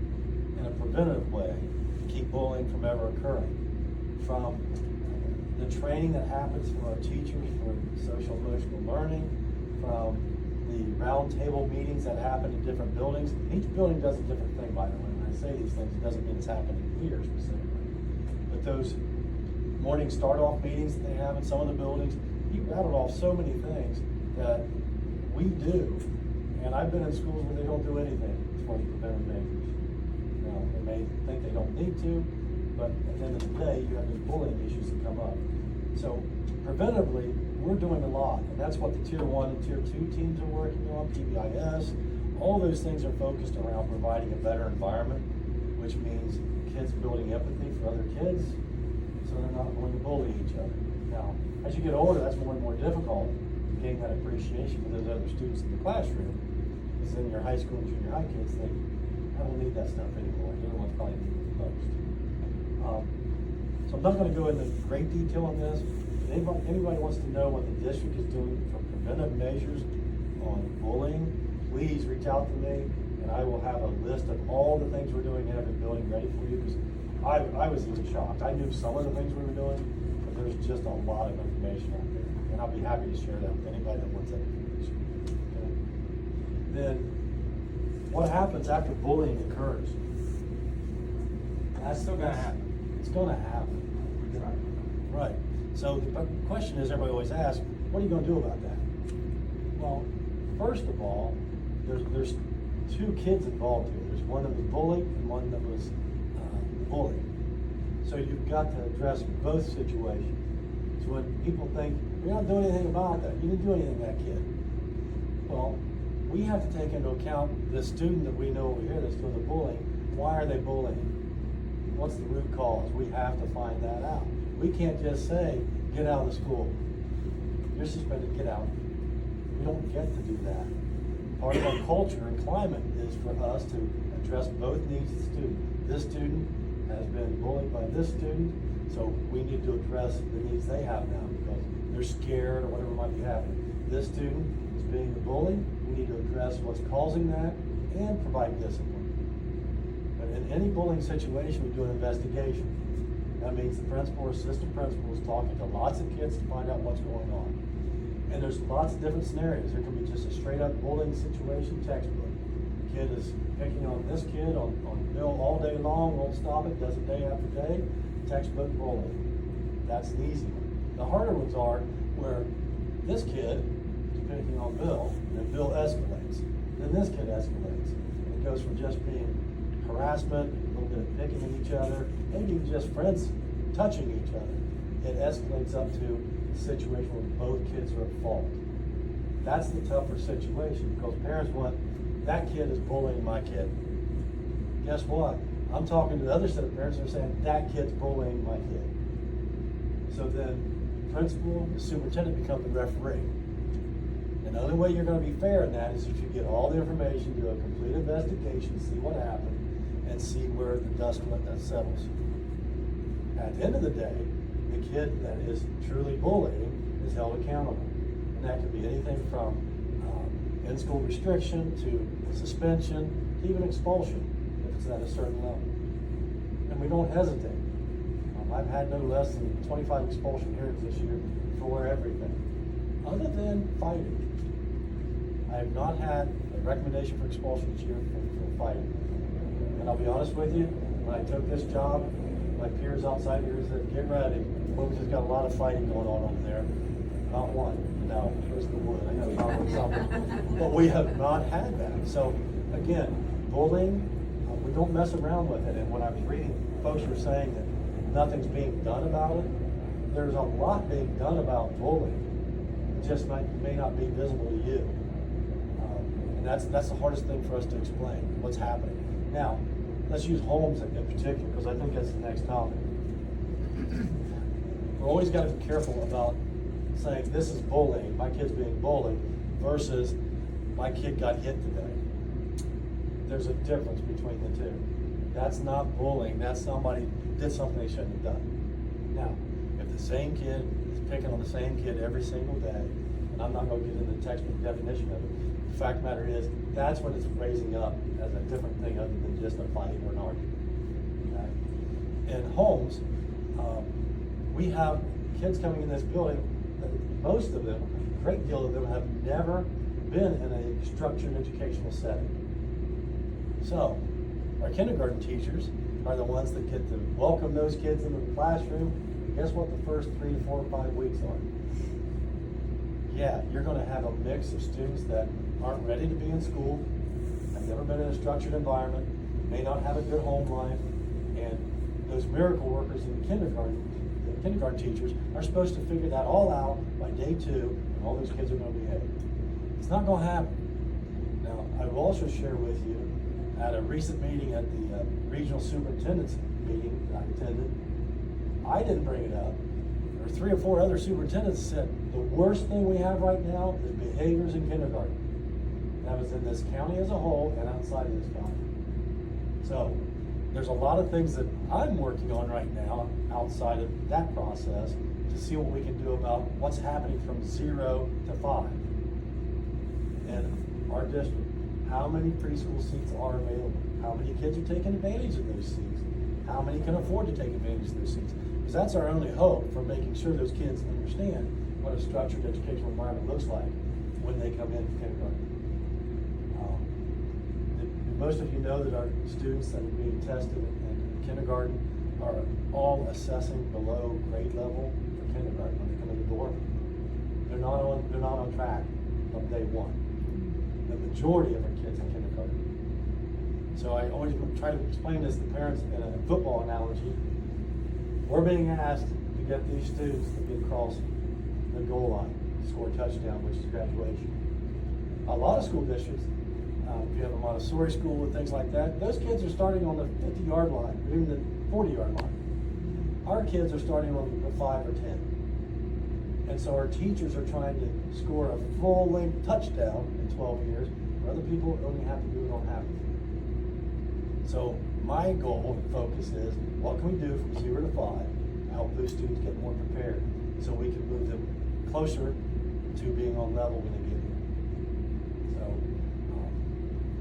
in a preventative way to keep bullying from ever occurring. From the training that happens for our teachers for social emotional learning, from the roundtable meetings that happen in different buildings. Each building does a different thing, by the way. When I say these things, it doesn't mean it's happening here specifically. But those morning start-off meetings that they have in some of the buildings, he rattled off so many things that we do. And I've been in schools where they don't do anything as far as preventive measures. Now, they may think they don't need to, but at the end of the day, you have these bullying issues that come up. So preventively, we're doing a lot, and that's what the Tier 1 and Tier 2 teams are working on, PBIS. All those things are focused around providing a better environment, which means kids building empathy for other kids, so they're not going to bully each other. Now, as you get older, that's more and more difficult to gain that appreciation for those other students in the classroom, because then your high school and junior high kids think, I don't need that stuff anymore. The other ones probably need it the most. So I'm not going to go into great detail on this. If anybody wants to know what the district is doing for preventive measures on bullying, please reach out to me, and I will have a list of all the things we're doing in every building ready for you, because I was even shocked. I knew some of the things we were doing, but there's just a lot of information out there, and I'll be happy to share that with anybody that wants that information. Okay? Then, what happens after bullying occurs? That's still gonna happen. It's gonna happen. Right. So the question is, everybody always asks, what are you gonna do about that? Well, first of all, there's two kids involved here. There's one that was bullied and one that was bullied. So you've got to address both situations. So when people think, you're not doing anything about that, you didn't do anything to that kid. Well, we have to take into account the student that we know over here that's doing the bullying. Why are they bullying? What's the root cause? We have to find that out. We can't just say, get out of the school. You're suspended, get out. We don't get to do that. Part of our culture and climate is for us to address both needs of the student. This student has been bullied by this student, so we need to address the needs they have now because they're scared or whatever might be happening. This student is being the bully. We need to address what's causing that and provide discipline. But in any bullying situation, we do an investigation. That means the principal or assistant principal is talking to lots of kids to find out what's going on. And there's lots of different scenarios. There can be just a straight up bullying situation textbook. The kid is picking on this kid on Bill all day long, won't stop it, does it day after day. Textbook bullying. That's the easy one. The harder ones are where this kid is picking on Bill, and then Bill escalates. Then this kid escalates. And it goes from just being harassment, a little bit of picking at each other, maybe even just friends touching each other. It escalates up to a situation where both kids are at fault. That's the tougher situation because parents want, that kid is bullying my kid. Guess what? I'm talking to the other set of parents who are saying, that kid's bullying my kid. So then the principal, the superintendent become the referee. And the only way you're going to be fair in that is if you get all the information, do a complete investigation, see what happened, and see where the dust settles. At the end of the day, the kid that is truly bullying is held accountable. And that could be anything from in-school restriction to suspension, to even expulsion, if it's at a certain level. And we don't hesitate. I've had no less than 25 expulsion hearings this year for everything, other than fighting. I have not had a recommendation for expulsion this year for fighting. And I'll be honest with you, when I took this job, my peers outside here said, get ready. Wilmington's got a lot of fighting going on over there. Not one. No, where's the wood? I gotta talk about something. But we have not had that. So again, bullying, we don't mess around with it. And when I was reading, folks were saying that nothing's being done about it. There's a lot being done about bullying. It just may not be visible to you. And that's the hardest thing for us to explain, what's happening. Now, let's use homes in particular, because I think that's the next topic. We're always got to be careful about saying this is bullying, my kid's being bullied, versus my kid got hit today. There's a difference between the two. That's not bullying, that's somebody did something they shouldn't have done. Now, if the same kid is picking on the same kid every single day, and I'm not going to get into the textbook definition of it, the fact of the matter is, that's when it's raising up as a different thing other than just a fight or an argument. Okay? In homes, we have kids coming in this building, most of them, a great deal of them have never been in a structured educational setting. So, our kindergarten teachers are the ones that get to welcome those kids into the classroom. And guess what the first 3 to 4 or 5 weeks are? Yeah, you're going to have a mix of students that aren't ready to be in school, have never been in a structured environment, may not have a good home life, and those miracle workers in the kindergarten teachers are supposed to figure that all out by day 2, and all those kids are going to behave. It's not going to happen. Now, I will also share with you, at a recent meeting at the regional superintendent's meeting that I attended, I didn't bring it up. There were 3 or 4 other superintendents said the worst thing we have right now is behaviors in kindergarten. That was in this county as a whole and outside of this county. So there's a lot of things that I'm working on right now outside of that process to see what we can do about what's happening from 0 to 5. in our district, how many preschool seats are available? How many kids are taking advantage of those seats? How many can afford to take advantage of those seats? Because that's our only hope for making sure those kids understand what a structured educational environment looks like when they come in kindergarten. Most of you know that our students that are being tested in kindergarten are all assessing below grade level for kindergarten when they come in the door. They're not on track from day one. The majority of our kids in kindergarten. So I always try to explain this to parents in a football analogy. We're being asked to get these students to get across the goal line, score a touchdown, which is graduation. A lot of school districts, if you have a Montessori school and things like that, those kids are starting on the 50-yard line, or even the 40-yard line. Our kids are starting on the 5 or 10. And so our teachers are trying to score a full-length touchdown in 12 years, where other people only have to do it on half of it. So my goal and focus is, what can we do from 0 to 5 to help those students get more prepared so we can move them closer to being on level when they get here. So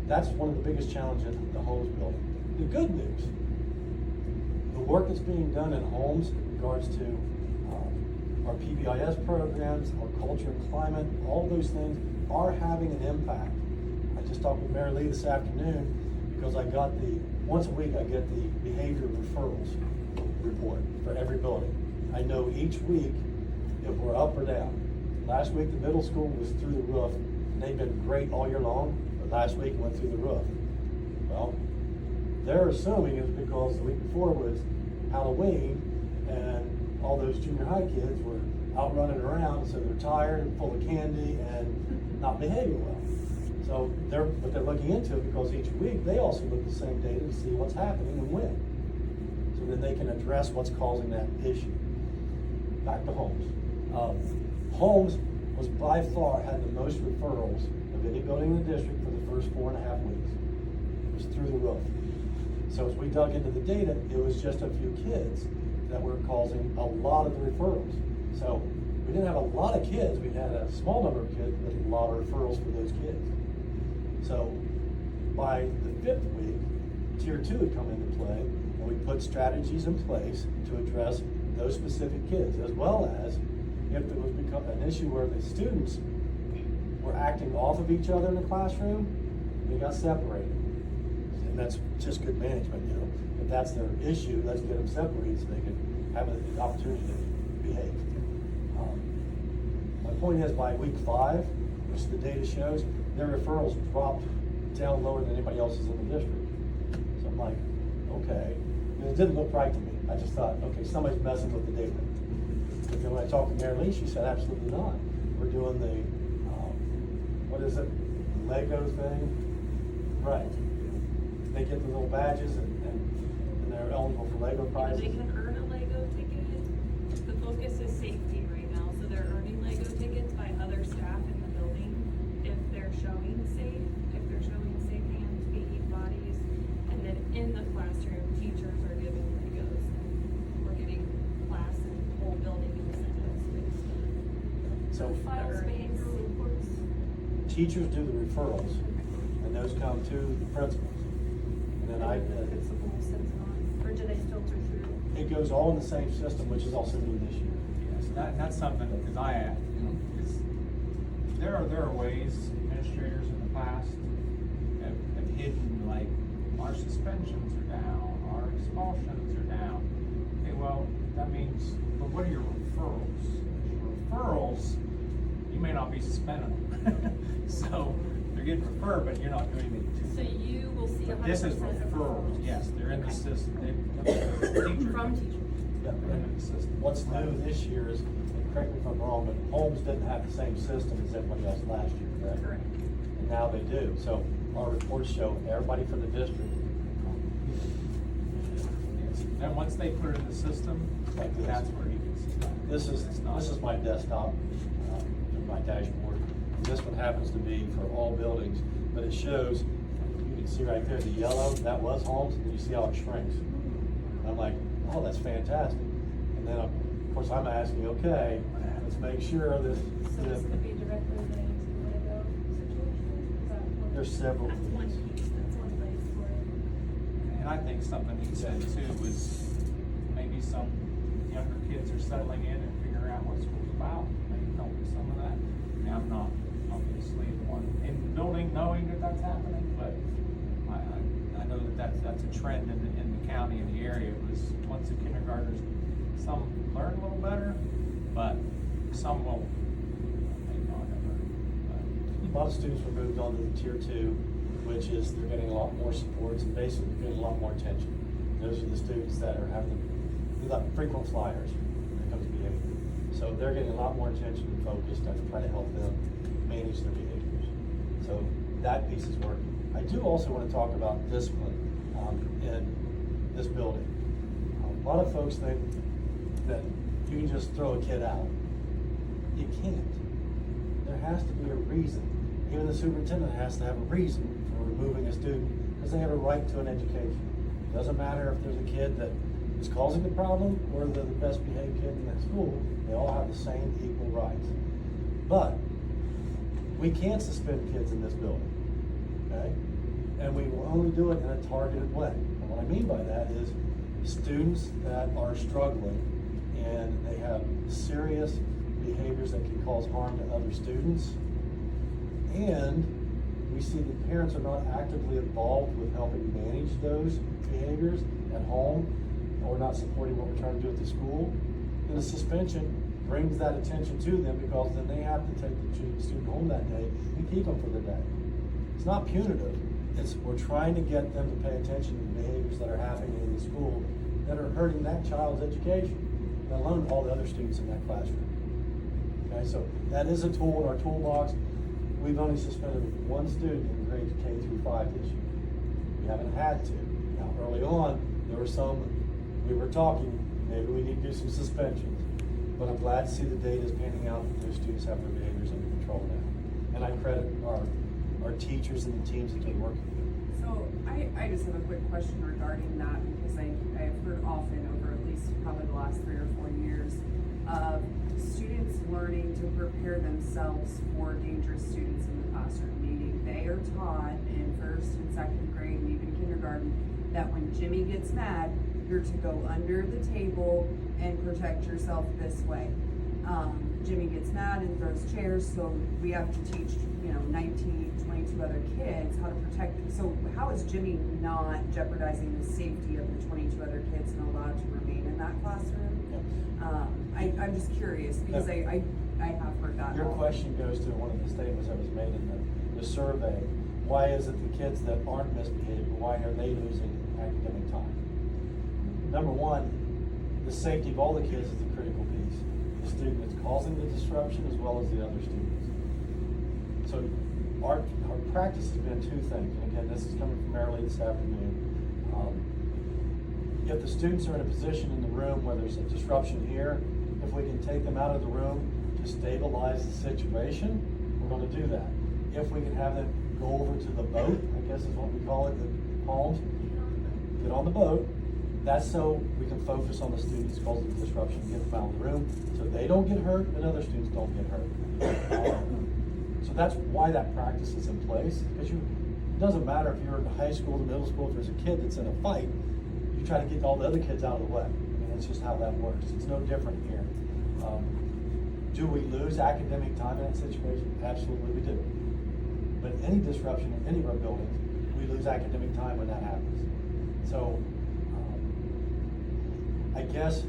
that's one of the biggest challenges in the Holmes building. The good news, the work that's being done in Holmes in regards to our PBIS programs, our culture and climate, all those things are having an impact. I just talked with Mary Lee this afternoon because I got once a week I get the behavior referrals report for every building. I know each week if we're up or down. Last week the middle school was through the roof, and they've been great all year long, but last week it went through the roof. Well, they're assuming it's because the week before was Halloween, and all those junior high kids were out running around, so they're tired and full of candy and not behaving well. So they're looking into it because each week they also look at the same data to see what's happening and when. So then they can address what's causing that issue. Back to Holmes. Holmes was by far had the most referrals of any building in the district for the first 4.5 weeks. It was through the roof. So as we dug into the data, it was just a few kids that were causing a lot of the referrals. So we didn't have a lot of kids, we had a small number of kids, but a lot of referrals for those kids. So by the 5th week, Tier 2 had come into play, and we put strategies in place to address those specific kids, as well as if there was become an issue where the students were acting off of each other in the classroom, they got separated. And that's just good management, you know. If that's their issue, let's get them separated so they can have an opportunity to behave. My point is, by week 5, which the data shows, their referrals dropped down lower than anybody else's in the district. So I'm like, okay. And it didn't look right to me. I just thought, okay, somebody's messing with the data. But then when I talked to Mary Lee, she said, absolutely not. We're doing the, what is it, Lego thing? Right. They get the little badges and they're eligible for Lego prizes. They can earn a Lego ticket. The focus is safety right now, so they're earning Lego tickets by other staff in the building if they're showing safe hands, feet, bodies, and then in the classroom, teachers are giving Legos, and we're getting class and whole building incentives. So Files behavioral reports. teachers do the referrals, and those come to the principals. And then The principal sends it on, or do they filter through? it goes all in the same system, which is also new this year. Yes, that's something, because there are ways administrators in the past have hidden, like, our suspensions are down, our expulsions are down. Okay, well, that means, but what are your referrals? Your referrals, you may not be suspending them. So they're getting referred, but you're not doing anything to them. So you will see 100% This is of referrals, yes, they're in the Okay. system. From teachers. Yeah, They're in the system. what's new this year is, and correct me if I'm wrong, but Holmes didn't have the same system as everybody else last year, correct? Correct. And now they do. So our reports show everybody from the district. Yes. Then once they put it in the system, Like this. that's where you can see that. This is my desktop, my dashboard. And this one happens to be for all buildings, but it shows, you can see right there, the yellow, that was Holmes, and then you see how it shrinks. And I'm like, oh, that's fantastic. And then, of course, I'm asking, okay, let's make sure that, So this could be directly related to the Lego situation? there's several. That's one piece, that's one place for it. And I think something he said too was maybe some younger kids are settling in and figuring out what school's about, maybe help with some of that. Now, I'm not obviously the one in the building knowing that that's happening, but I know that that's a trend in the county and the area. It was once the kindergartners, some learn a little better, but some won't. Maybe not ever. A lot of students were moved on to the tier 2, which is they're getting a lot more supports and basically getting a lot more attention. Those are the students that are having, they're like frequent flyers when it comes to behavior. So they're getting a lot more attention and focus to try to help them manage their behaviors. So that piece is working. I do also want to talk about discipline in this building. A lot of folks think that you can just throw a kid out. You can't. There has to be a reason. Even the superintendent has to have a reason for removing a student because they have a right to an education. It doesn't matter if there's a kid that is causing the problem or they're the best behaved kid in that school. They all have the same equal rights. But we can't suspend kids in this building, okay? And we will only do it in a targeted way. And what I mean by that is students that are struggling and they have serious behaviors that can cause harm to other students, and we see that parents are not actively involved with helping manage those behaviors at home, or not supporting what we're trying to do at the school, then a suspension brings that attention to them because then they have to take the student home that day and keep them for the day. It's not punitive. We're trying to get them to pay attention to the behaviors that are happening in the school that are hurting that child's education, let alone all the other students in that classroom. Okay, so that is a tool in our toolbox. We've only suspended one student in grades K through 5 this year. We haven't had to. Now, early on, there were some, we were talking, maybe we need to do some suspensions. But I'm glad to see the data is panning out that those students have their behaviors under control now. And I credit our teachers and the teams that they're working with. So I just have a quick question regarding that, because I have heard often over at least probably the last 3 or 4 years of students learning to prepare themselves for dangerous students in the classroom, meaning they are taught in 1st and 2nd grade and even kindergarten that when Jimmy gets mad, you're to go under the table and protect yourself this way. Jimmy gets mad and throws chairs, so we have to teach, 19, 22 other kids how to protect them. So how is Jimmy not jeopardizing the safety of the 22 other kids and allowed to remain in that classroom? I'm just curious because I have heard that. Your question goes to one of the statements that was made in the survey. Why is it the kids that aren't misbehaving, why are they losing academic time? Number one, the safety of all the kids is the critical piece. The student that's causing the disruption as well as the other students. So our practice has been 2 things, and again, this is coming from Marilee this afternoon. If the students are in a position in the room where there's a disruption here, if we can take them out of the room to stabilize the situation, we're going to do that. If we can have them go over to the boat, I guess is what we call it, the palms, get on the boat, that's so we can focus on the students causing the disruption, get them out of the room, so they don't get hurt and other students don't get hurt. So that's why that practice is in place, because it doesn't matter if you're in high school or middle school, if there's a kid that's in a fight, you try to get all the other kids out of the way. I mean, that's just how that works. It's no different here. Do we lose academic time in that situation? Absolutely we do. But any disruption in any of our buildings, we lose academic time when that happens. So I guess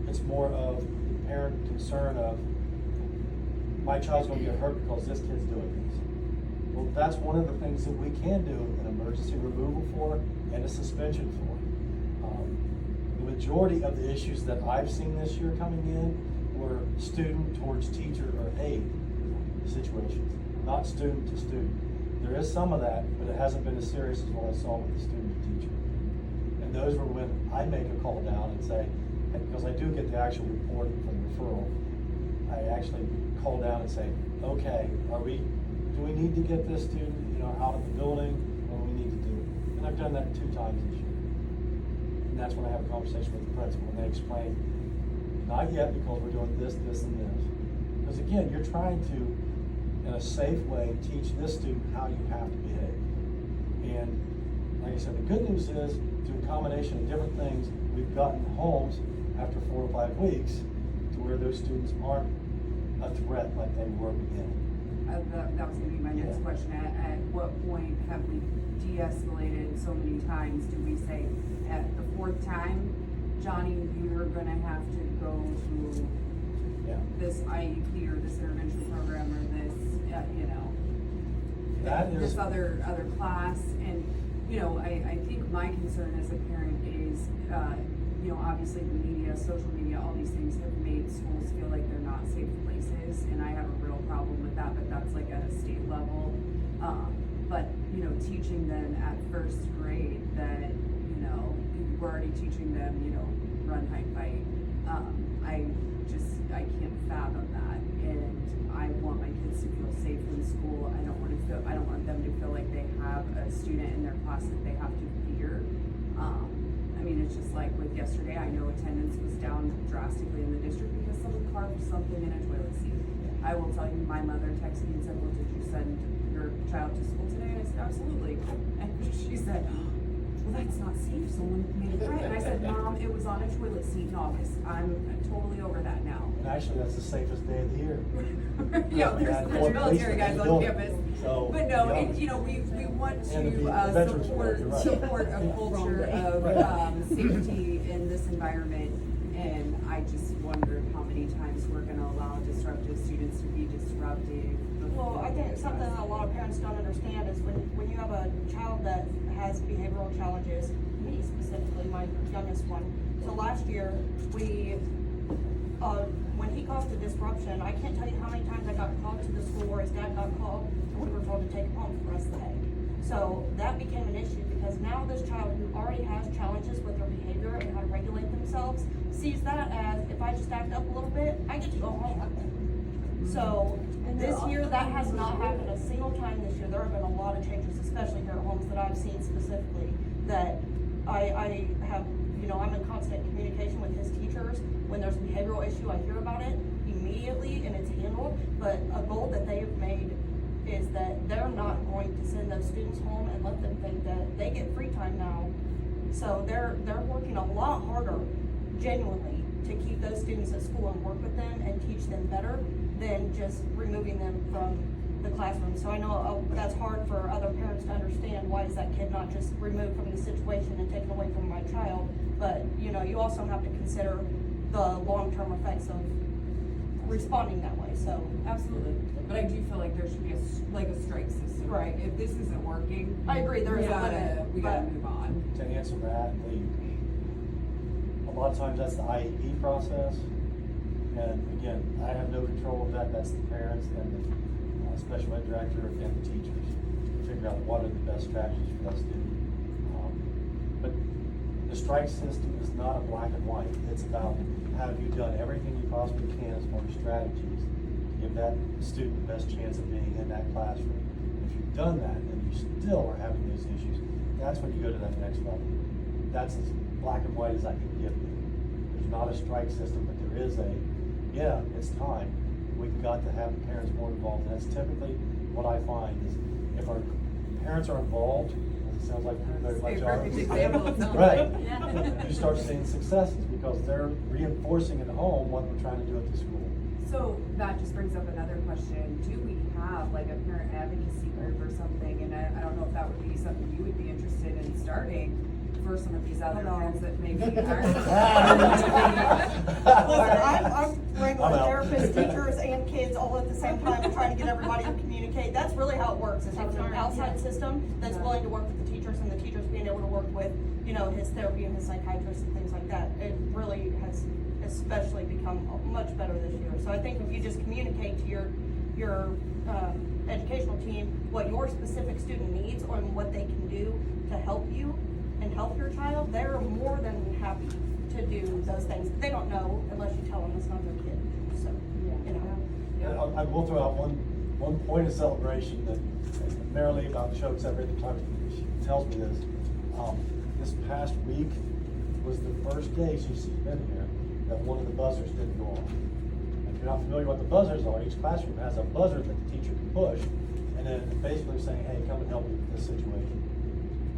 it's more of parent concern of my child's going to get hurt because this kid's doing this. Well, that's one of the things that we can do an emergency removal for and a suspension for. The majority of the issues that I've seen this year coming in were student towards teacher or aide situations, not student to student. There is some of that, but it hasn't been as serious as what I saw with the student to teacher. And those were when I make a call down and say, because I do get the actual report from the referral, I actually call down and say, okay, do we need to get this student, out of the building, or do we need to do it? And I've done that 2 times this year. And that's when I have a conversation with the principal, and they explain, not yet because we're doing this, this, and this. Because again, you're trying to, and in a safe way, teach this student how you have to behave. And like I said, the good news is, through a combination of different things, we've gotten homes after 4 or 5 weeks to where those students aren't a threat like they were beginning. That was gonna be my next Yeah. question. At what point have we de-escalated so many times? Do we say at the 4th time, Johnny, you're gonna have to go to Yeah. this IEP or this intervention program or this, That is. this other class? And, I think my concern as a parent is, obviously the media, social media, all these things have made schools feel like they're not safe places, and I have a real problem with that, but that's like at a state level. But, teaching them at 1st grade that, we're already teaching them, run, hide, fight. I can't fathom that, and I want my kids to feel safe in school. I don't want them to feel like they have a student in their class that they have to fear. It's just like with yesterday, I know attendance was down drastically in the district because someone carved something in a toilet seat. I will tell you, my mother texted me and said, well, did you send your child to school today? And I said, absolutely. And she said, well, that's not safe, someone made a threat. And I said, Mom, it was on a toilet seat in August. I'm totally over that now. And actually, that's the safest day of the year. Yeah, there's military guys on campus. So, But no, yeah. we want And to the veterans support you're right. support a culture of safety in this environment. And I just wondered how many times we're gonna allow disruptive students to be disruptive. Well, I think something that a lot of parents don't understand is when you have a child that has behavioral challenges, me specifically, my youngest one. So last year, when he caused a disruption, I can't tell you how many times I got called to the school or his dad got called, and we were told to take him home for the rest of the day. So that became an issue because now this child who already has challenges with their behavior and how to regulate themselves sees that as, if I just act up a little bit, I get to go home. So this year, that has not happened a single time this year. There have been a lot of changes, especially here at homes that I've seen specifically, that I have, I'm in constant communication with his teachers. When there's a behavioral issue, I hear about it immediately and it's handled. But a goal that they have made is that they're not going to send those students home and let them think that they get free time now. So they're working a lot harder, genuinely, to keep those students at school and work with them and teach them better than just removing them from the classroom. So I know that's hard for other parents to understand. Why is that kid not just removed from the situation and taken away from my child? But, you also have to consider the long-term effects of responding that way, so. Absolutely. But I do feel like there should be a strike system, right? If this isn't working, I agree, there is a limit, we gotta but- move on. To answer that, a lot of times that's the IEP process. And again, I have no control of that. That's the parents and the special ed director and the teachers to figure out what are the best strategies for that student. But the strike system is not a black and white. It's about, have you done everything you possibly can as far as strategies to give that student the best chance of being in that classroom. And if you've done that and you still are having those issues, that's when you go to that next level. That's as black and white as I can give you. There's not a strike system, but there is it's time. We've got to have the parents more involved. And that's typically what I find is if our parents are involved, it sounds like very much are. Perfect example of something. Right. Yeah. You start seeing successes because they're reinforcing at home what we're trying to do at the school. So that just brings up another question. Do we have like a parent advocacy group or something? And I don't know if that would be something you would be interested in starting for some of these other parents that maybe aren't. Listen, I'm wrangling therapists, teachers, and kids all at the same time and trying to get everybody to communicate. That's really how it works, is having an outside system that's willing to work with the teachers and the teachers being able to work with, his therapy and his psychiatrist and things like that. It really has especially become much better this year. So I think if you just communicate to your educational team what your specific student needs or what they can do to help you and help your child, they're more than happy to do those things. They don't know unless you tell them it's not their kid. So, I will throw out one point of celebration that Marilee about chokes every time she tells me this. This past week was the first day she's been here that one of the buzzers didn't go off. And you're not familiar with what the buzzers are, each classroom has a buzzer that the teacher can push, and then basically saying, hey, come and help me with this situation.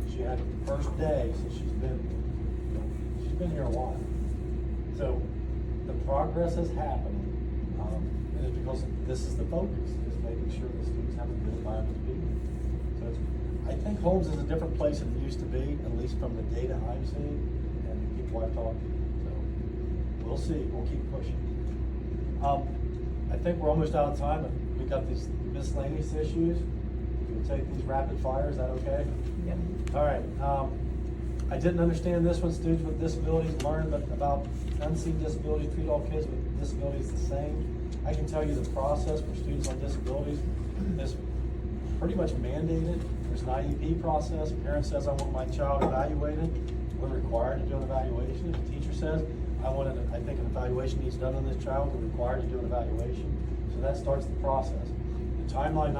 She had the first day since she's been here a while. So the progress is happening, and it's because this is the focus, is making sure the students have a good environment to be in. So I think Holmes is a different place than it used to be, at least from the data I'm seeing and the people I've talked to. So we'll see, we'll keep pushing. I think we're almost out of time. We got these miscellaneous issues. We'll take these rapid fire, is that okay? Yep. All right, I didn't understand this one. Students with disabilities learn about unseen disabilities, treat all kids with disabilities the same. I can tell you the process for students on disabilities is pretty much mandated. There's an IEP process. A parent says, I want my child evaluated. We're required to do an evaluation. If the teacher says, I think an evaluation needs done on this child, we're required to do an evaluation. So that starts the process. The timeline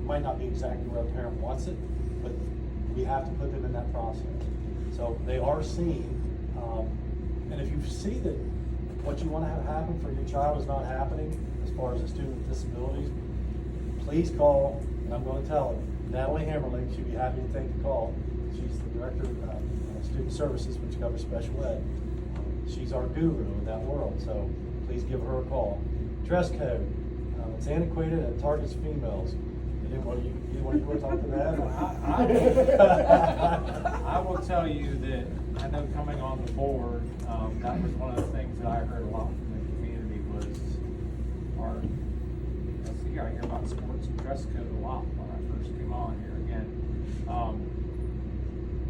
might not be exactly where a parent wants it, but we have to put them in that process. So they are seen, and if you see that what you want to have happen for your child is not happening, as far as a student with disabilities, please call, and I'm going to tell her, Natalie Hammerling, she'd be happy to take the call. She's the director of student services, which covers special ed. She's our guru in that world, so please give her a call. Dress code, it's antiquated and it targets females. Anyone you want to talk to that? I will tell you that I know coming on the board, that was one of the things that I heard a lot from the community was I hear about sports and dress code a lot when I first came on here again.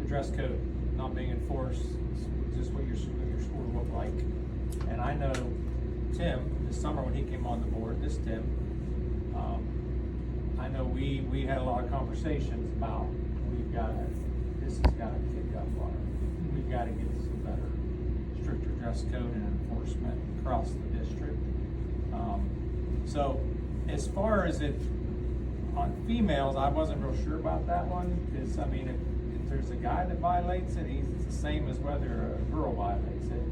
The dress code not being enforced is just what your school look like. And I know Tim, this summer when he came on the board, Tim, I know we had a lot of conversations about this has got to kick up water. We've got to get some better, stricter dress code and enforcement across the district. So as far as it on females, I wasn't real sure about that one, because I mean, if there's a guy that violates it, it's the same as whether a girl violates it.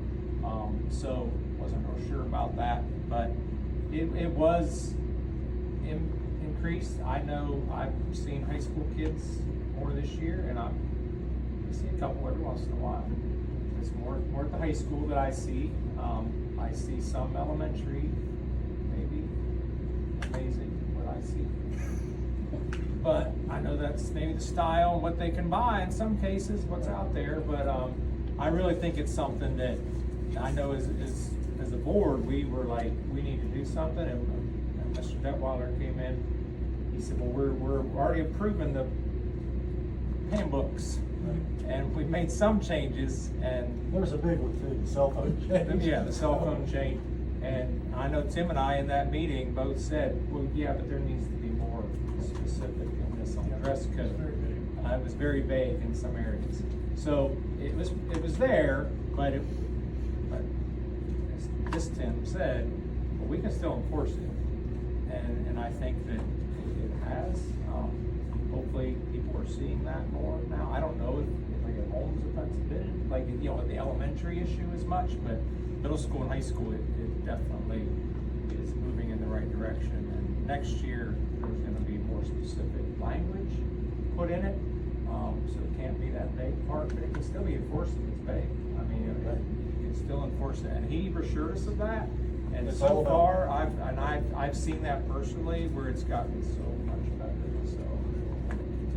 So wasn't real sure about that, but it was increased. I know I've seen high school kids more this year, and I see a couple every once in a while. It's more at the high school that I see. I see some elementary, maybe. Amazing what I see. But I know that's maybe the style and what they can buy in some cases, what's out there. But I really think it's something that I know as a board, we were like, we need to do something. And Mr. Detweiler came in. He said, well, we're already approving the handbooks. And we made some changes, and there's a big one too, the cell phone change. Yeah, the cell phone change. And I know Tim and I in that meeting both said, well, yeah, but there needs to be more specific in this on the dress code. It was very vague in some areas. So it was there, but as this Tim said, well, we can still enforce it. And I think that it has. Hopefully people are seeing that more now. I don't know if like at Holmes if that's been like the elementary issue as much, but middle school and high school it definitely is moving in the right direction. And next year there's going to be more specific language put in it, so it can't be that vague part, but it can still be enforced if it's vague. I mean, you can still enforce it, and he assured us of that. And It's so all far, I've seen that personally where it's gotten so much better. So.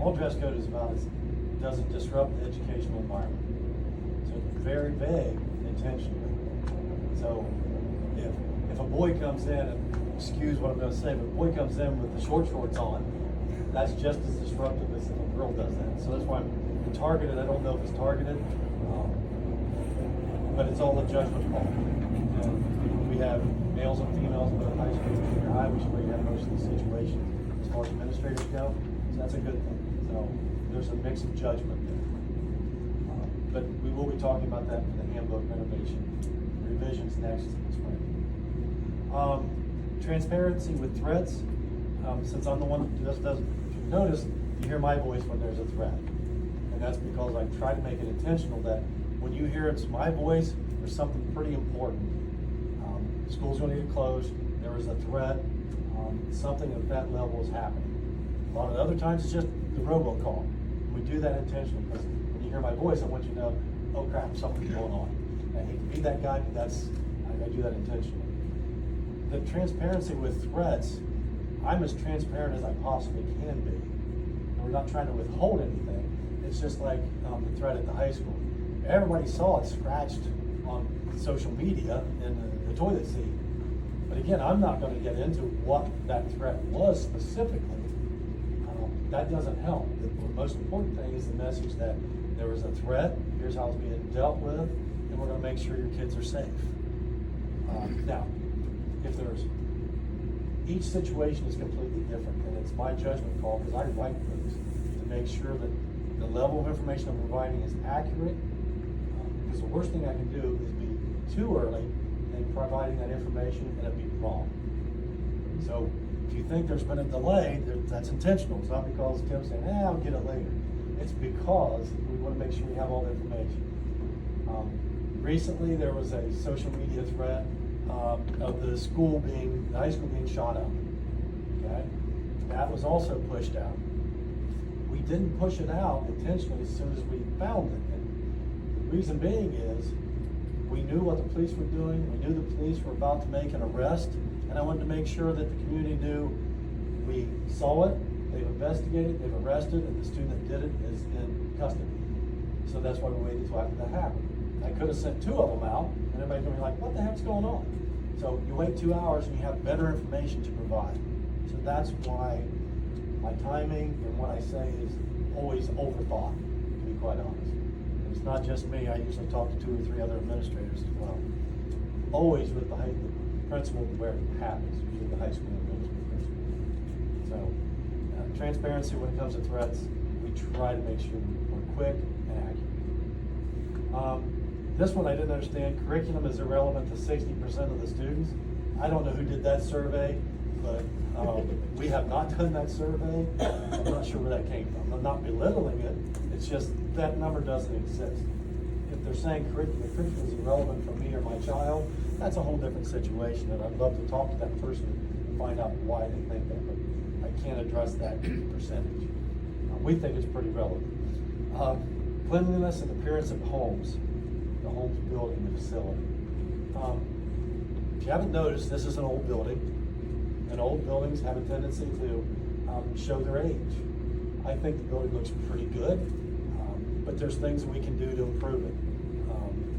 All dress code is about is it doesn't disrupt the educational environment. So it's very vague intentionally. So if a boy comes in, and excuse what I'm going to say, but a boy comes in with the shorts on, that's just as disruptive as if a girl does that. So that's why I'm targeted. I don't know if it's targeted, but it's all a judgment call. We have males and females in both high school and junior high, which is where you have most of these situations as far as administrators go. So that's a good thing. So there's a mix of judgment there. But we will be talking about that for the handbook revisions next spring. Transparency with threats. Since I'm the one who does, if you notice, you hear my voice when there's a threat. And that's because I try to make it intentional that when you hear it's my voice, there's something pretty important. School's going to get closed. is a threat, something at that level is happening. A lot of other times it's just the robocall. We do that intentionally because when you hear my voice, I want you to know, oh crap, something's going on. I hate to be that guy, but I do that intentionally. The transparency with threats, I'm as transparent as I possibly can be. And we're not trying to withhold anything. It's just like the threat at the high school. Everybody saw it scratched on social media in the toilet seat. But again, I'm not going to get into what that threat was specifically. That doesn't help. The most important thing is the message that there was a threat, here's how it's being dealt with, and we're going to make sure your kids are safe. Now, if each situation is completely different, and it's my judgment call because I write those to make sure that the level of information I'm providing is accurate. Because the worst thing I can do is be too early in providing that information and it be wrong. So if you think there's been a delay, that's intentional. It's not because Tim's saying, I'll get it later. It's because we want to make sure we have all the information. Recently, there was a social media threat of the high school being shot up. Okay, that was also pushed out. We didn't push it out intentionally as soon as we found it. And the reason being is we knew what the police were doing. We knew the police were about to make an arrest, and I wanted to make sure that the community knew we saw it, they've investigated, they've arrested, and the student that did it is in custody. So that's why we waited until after that happened. I could have sent 2 of them out, and everybody's gonna be like, what the heck's going on? So you wait 2 hours and you have better information to provide. So that's why my timing and what I say is always overthought, to be quite honest. And it's not just me, I usually talk to 2 or 3 other administrators as well. Always with the principal where it happens, usually the high school and middle school principal. So transparency when it comes to threats, we try to make sure we're quick and accurate. This one I didn't understand. Curriculum is irrelevant to 60% of the students. I don't know who did that survey, but we have not done that survey. I'm not sure where that came from. I'm not belittling it. It's just that number doesn't exist. If they're saying curriculum is irrelevant for me or my child, that's a whole different situation, and I'd love to talk to that person and find out why they think that, but I can't address that percentage. We think it's pretty relevant. Cleanliness and appearance of homes. The homes building, the facility. If you haven't noticed, this is an old building, and old buildings have a tendency to show their age. I think the building looks pretty good, but there's things that we can do to improve it.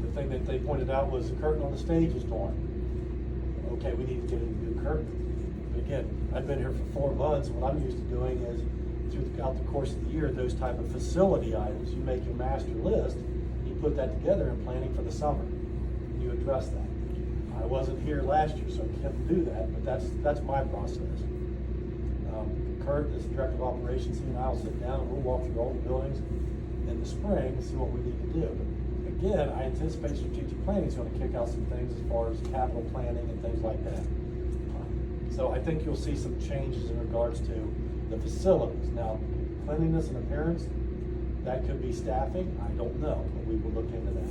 The thing that they pointed out was the curtain on the stage is torn. Okay, we need to get a new curtain. But again, I've been here for 4 months. What I'm used to doing is throughout the course of the year, those type of facility items, you make your master list, put that together in planning for the summer. You address that. I wasn't here last year, so I can't do that, but that's my process. Kurt is the director of operations. He and I will sit down and we'll walk through all the buildings in the spring and see what we need to do. But again, I anticipate strategic planning is going to kick out some things as far as capital planning and things like that. So I think you'll see some changes in regards to the facilities. Now, cleanliness and appearance, that could be staffing, I don't know, but we will look into that.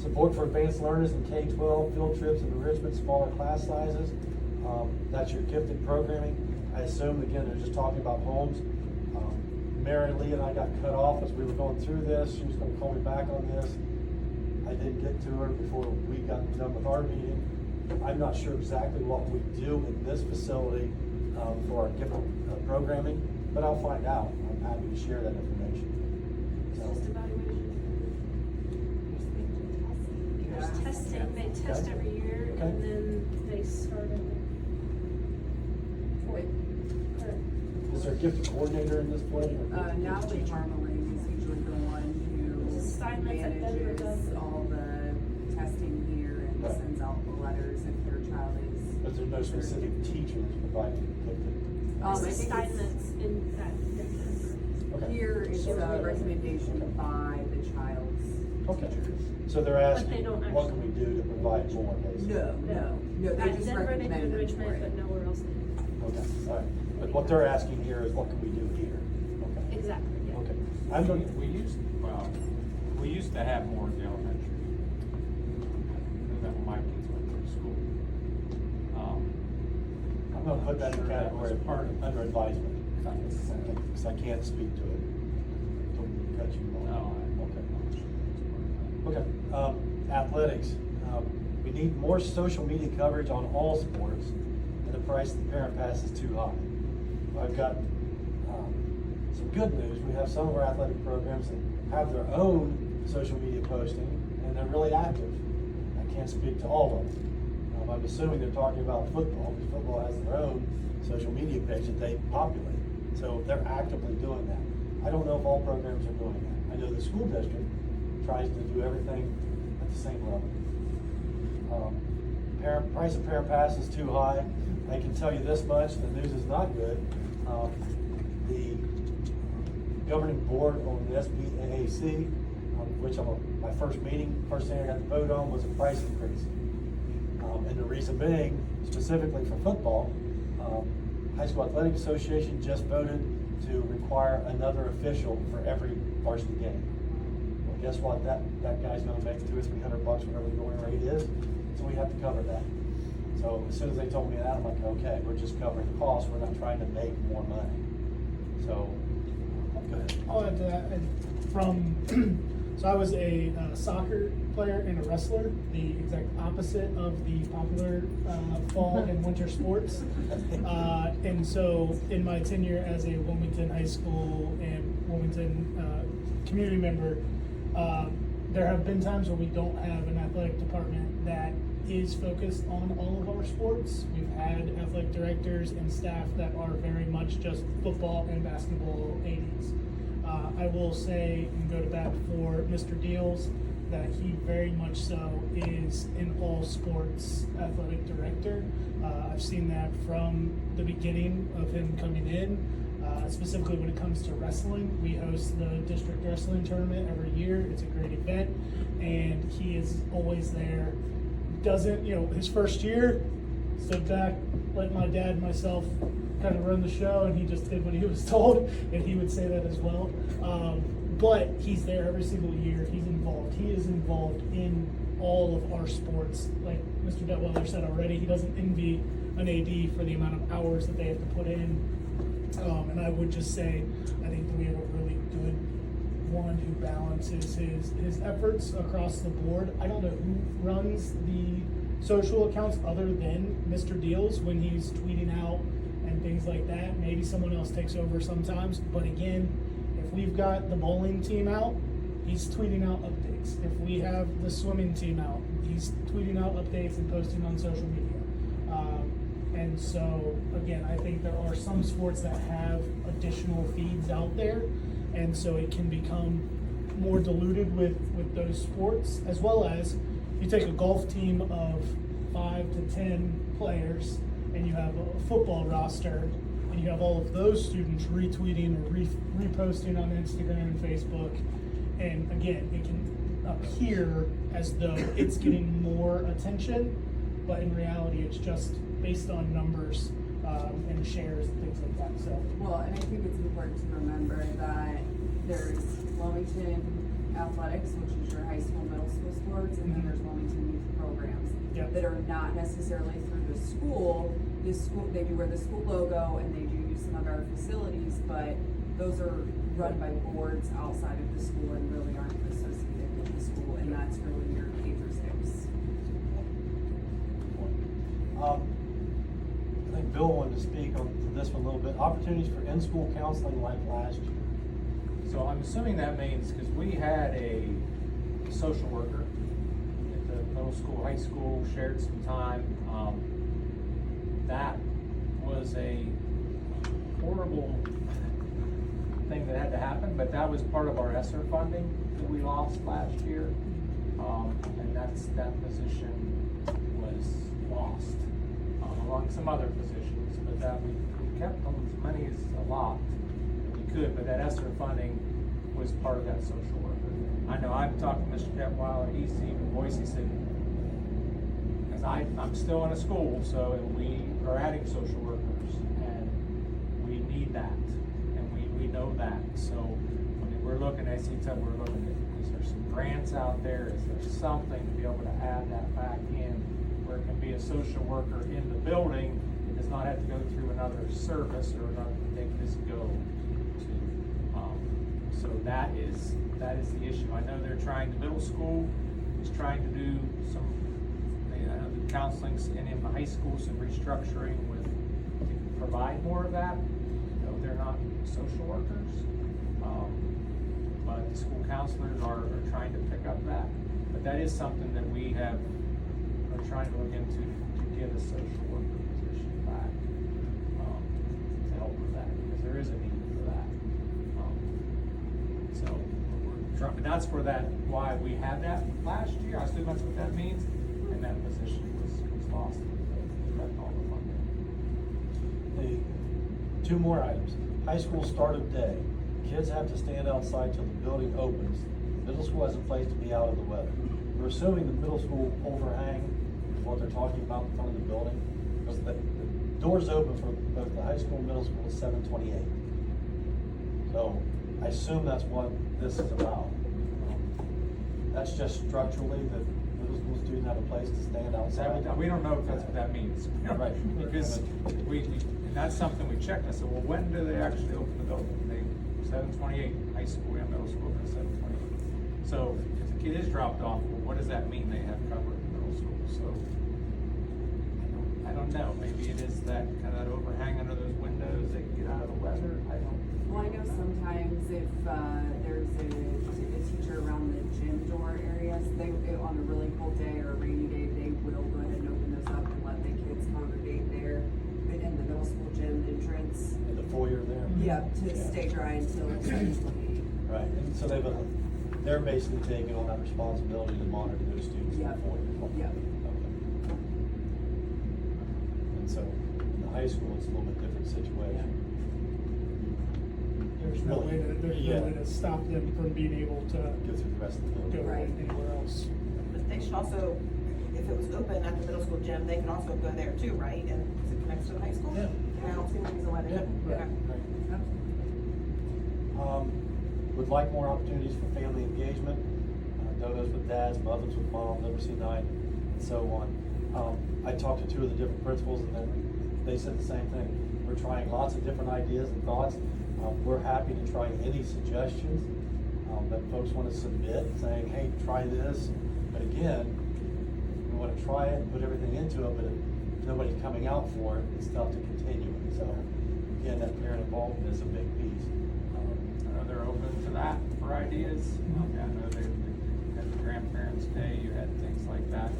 Support for advanced learners in K-12, field trips and enrichment, smaller class sizes. That's your gifted programming. I assume, again, they're just talking about homes. Mary Lee and I got cut off as we were going through this. She was going to call me back on this. I didn't get to her before we got done with our meeting. I'm not sure exactly what we do in this facility for our gifted programming, but I'll find out. I'm happy to share that information. Just evaluation. There's testing, they test every year, Okay. and then they start in Is there a gifted coordinator in this place? Natalie Harmeling is usually the one who Steinmetz at Denver does manages it. all the testing here and Right. sends out the letters if your child is. But there's no specific teacher that's providing gifted. I It's think Steinmetz in that difference. Okay. Here is a recommendation by the child's Okay. teachers. So they're they asking, don't what can we do to provide more, basically? No, they At just Denver, they do recommend them for enrichment, it. but nowhere else. Okay, all right. But what they're asking here is what can we do here? Okay. Exactly, yeah. Okay. I'm going We used to have more at the elementary. That when my kids went to school. put that in the category of part under advisement, because I can't speak to it. Don't cut you off. Okay. Athletics, we need more social media coverage on all sports, and the price of the parent pass is too high. I've got some good news. We have some of our athletic programs that have their own social media posting, and they're really active. I can't speak to all of them. I'm assuming they're talking about football, because football has their own social media page that they populate. So they're actively doing that. I don't know if all programs are doing that. I know the school district tries to do everything at the same level. Price of parent pass is too high. I can tell you this much, the news is not good. The governing board on the SBAAC, which my first thing I got to vote on was a price increase. And the reason being, specifically for football, High School Athletic Association just voted to require another official for every varsity game. Well, guess what? That guy's gonna make $200 or $300, whatever the going rate is, so we have to cover that. So as soon as they told me that, I'm like, okay, we're just covering the cost, we're not trying to make more money. So, go ahead. I'll add to that. So I was a soccer player and a wrestler, the exact opposite of the popular fall and winter sports. And so in my tenure as a Wilmington High School and Wilmington community member, there have been times where we don't have an athletic department that is focused on all of our sports. We've had athletic directors and staff that are very much just football and basketball ADs. I will say and go to bat for Mr. Deals that he very much so is an all sports athletic director. I've seen that from the beginning of him coming in. Specifically when it comes to wrestling, we host the district wrestling tournament every year. It's a great event, and he is always there. Doesn't, his first year, stood back, let my dad and myself kind of run the show, and he just did what he was told, and he would say that as well. But he's there every single year. He's involved. He is involved in all of our sports. Like Mr. Detweiler said already, he doesn't envy an AD for the amount of hours that they have to put in. And I would just say, I think that we have a really good one who balances his efforts across the board. I don't know who runs the social accounts other than Mr. Deals when he's tweeting out and things like that. Maybe someone else takes over sometimes. But again, if we've got the bowling team out, he's tweeting out updates. If we have the swimming team out, he's tweeting out updates and posting on social media. And so, again, I think there are some sports that have additional feeds out there, and so it can become more diluted with those sports, as well as you take a golf team of 5 to 10 players, and you have a football roster, and you have all of those students retweeting or reposting on Instagram and Facebook, and again, it can appear as though it's getting more attention, but in reality, it's just based on numbers and shares and things like that. So, well, and I think it's important to remember that there's Wilmington Athletics, which is your high school, middle school sports, and then there's Wilmington youth programs that are not necessarily through the school. They do wear the school logo and they do use some of our facilities, but those are run by boards outside of the school and really aren't associated with the school, and that's really your K through 6. I think Bill wanted to speak on this one a little bit. Opportunities for in-school counseling like last year. So I'm assuming that means, because we had a social worker at the middle school, high school, shared some time. That was a horrible thing that had to happen, but that was part of our ESSER funding that we lost last year. And that position was lost, along some other positions, but that we kept those monies a lot. We could, but that ESSER funding was part of that social worker. I know I've talked to Mr. Detweiler, he's even voiced, he said, because I'm still in a school, so we are adding social workers, and we need that, and we know that. So, I mean, we're looking, as he said, we're looking at, is there some grants out there? Is there something to be able to add that back in, where it can be a social worker in the building does not have to go through another service or another, they can just go to, so that is the issue. I know they're trying, the middle school is trying to do some, I know the counseling's in the high school, some restructuring with, to provide more of that. No, they're not social workers, but the school counselors are trying to pick up that. But that is something that we are trying to look into to get a social worker position back, to help with that, because there is a need for that. So we're trying, that's for that, why we had that last year. I assume that's what that means, and that position was lost. That's all the funding. Two more items. High school start of day. Kids have to stand outside till the building opens. Middle school has a place to be out of the weather. We're assuming the middle school overhang is what they're talking about in front of the building, because the doors open for both the high school and middle school at 7:28. So I assume that's what this is about. That's just structurally that middle school students have a place to stand outside. We don't know if that's what that means. Right. Because and that's something we checked. I said, well, when do they actually open the building? 7:28, high school and middle school at 7:28. So if the kid is dropped off, well, what does that mean they have cover in middle school? So I don't know. Maybe it is that kind of overhang under those windows, they can get out of the weather. I don't. Well, I know sometimes if, there's a teacher around the gym door areas, they, on a really cold day or a rainy day, they will go ahead and open those up and let the kids congregate there in the middle school gym entrance. In the foyer there. Yeah, to stay dry until it's 7:28. Right, and so they're basically taking on that responsibility to monitor those students in the Yep. foyer. Yep. Okay. And so in the high school, it's a little bit different situation. There's no way to stop them from being able to Go through the rest of the go building. Right. anywhere else. But they should also, if it was open at the middle school gym, they could also go there too, right? And it connects to the high school? Yeah. I don't see any reason why they Yeah. couldn't. Right. Okay. Would like more opportunities for family engagement, dodos with dads, muffins with mom, literacy night, and so on. I talked to two of the different principals, and then they said the same thing. We're trying lots of different ideas and thoughts. We're happy to try any suggestions that folks want to submit, saying, hey, try this. But again, we want to try it and put everything into it, but if nobody's coming out for it, it's tough to continue it. So again, that parent involvement is a big piece. I know they're open to that for ideas. I know they had the Grandparents' Day, you had things like that.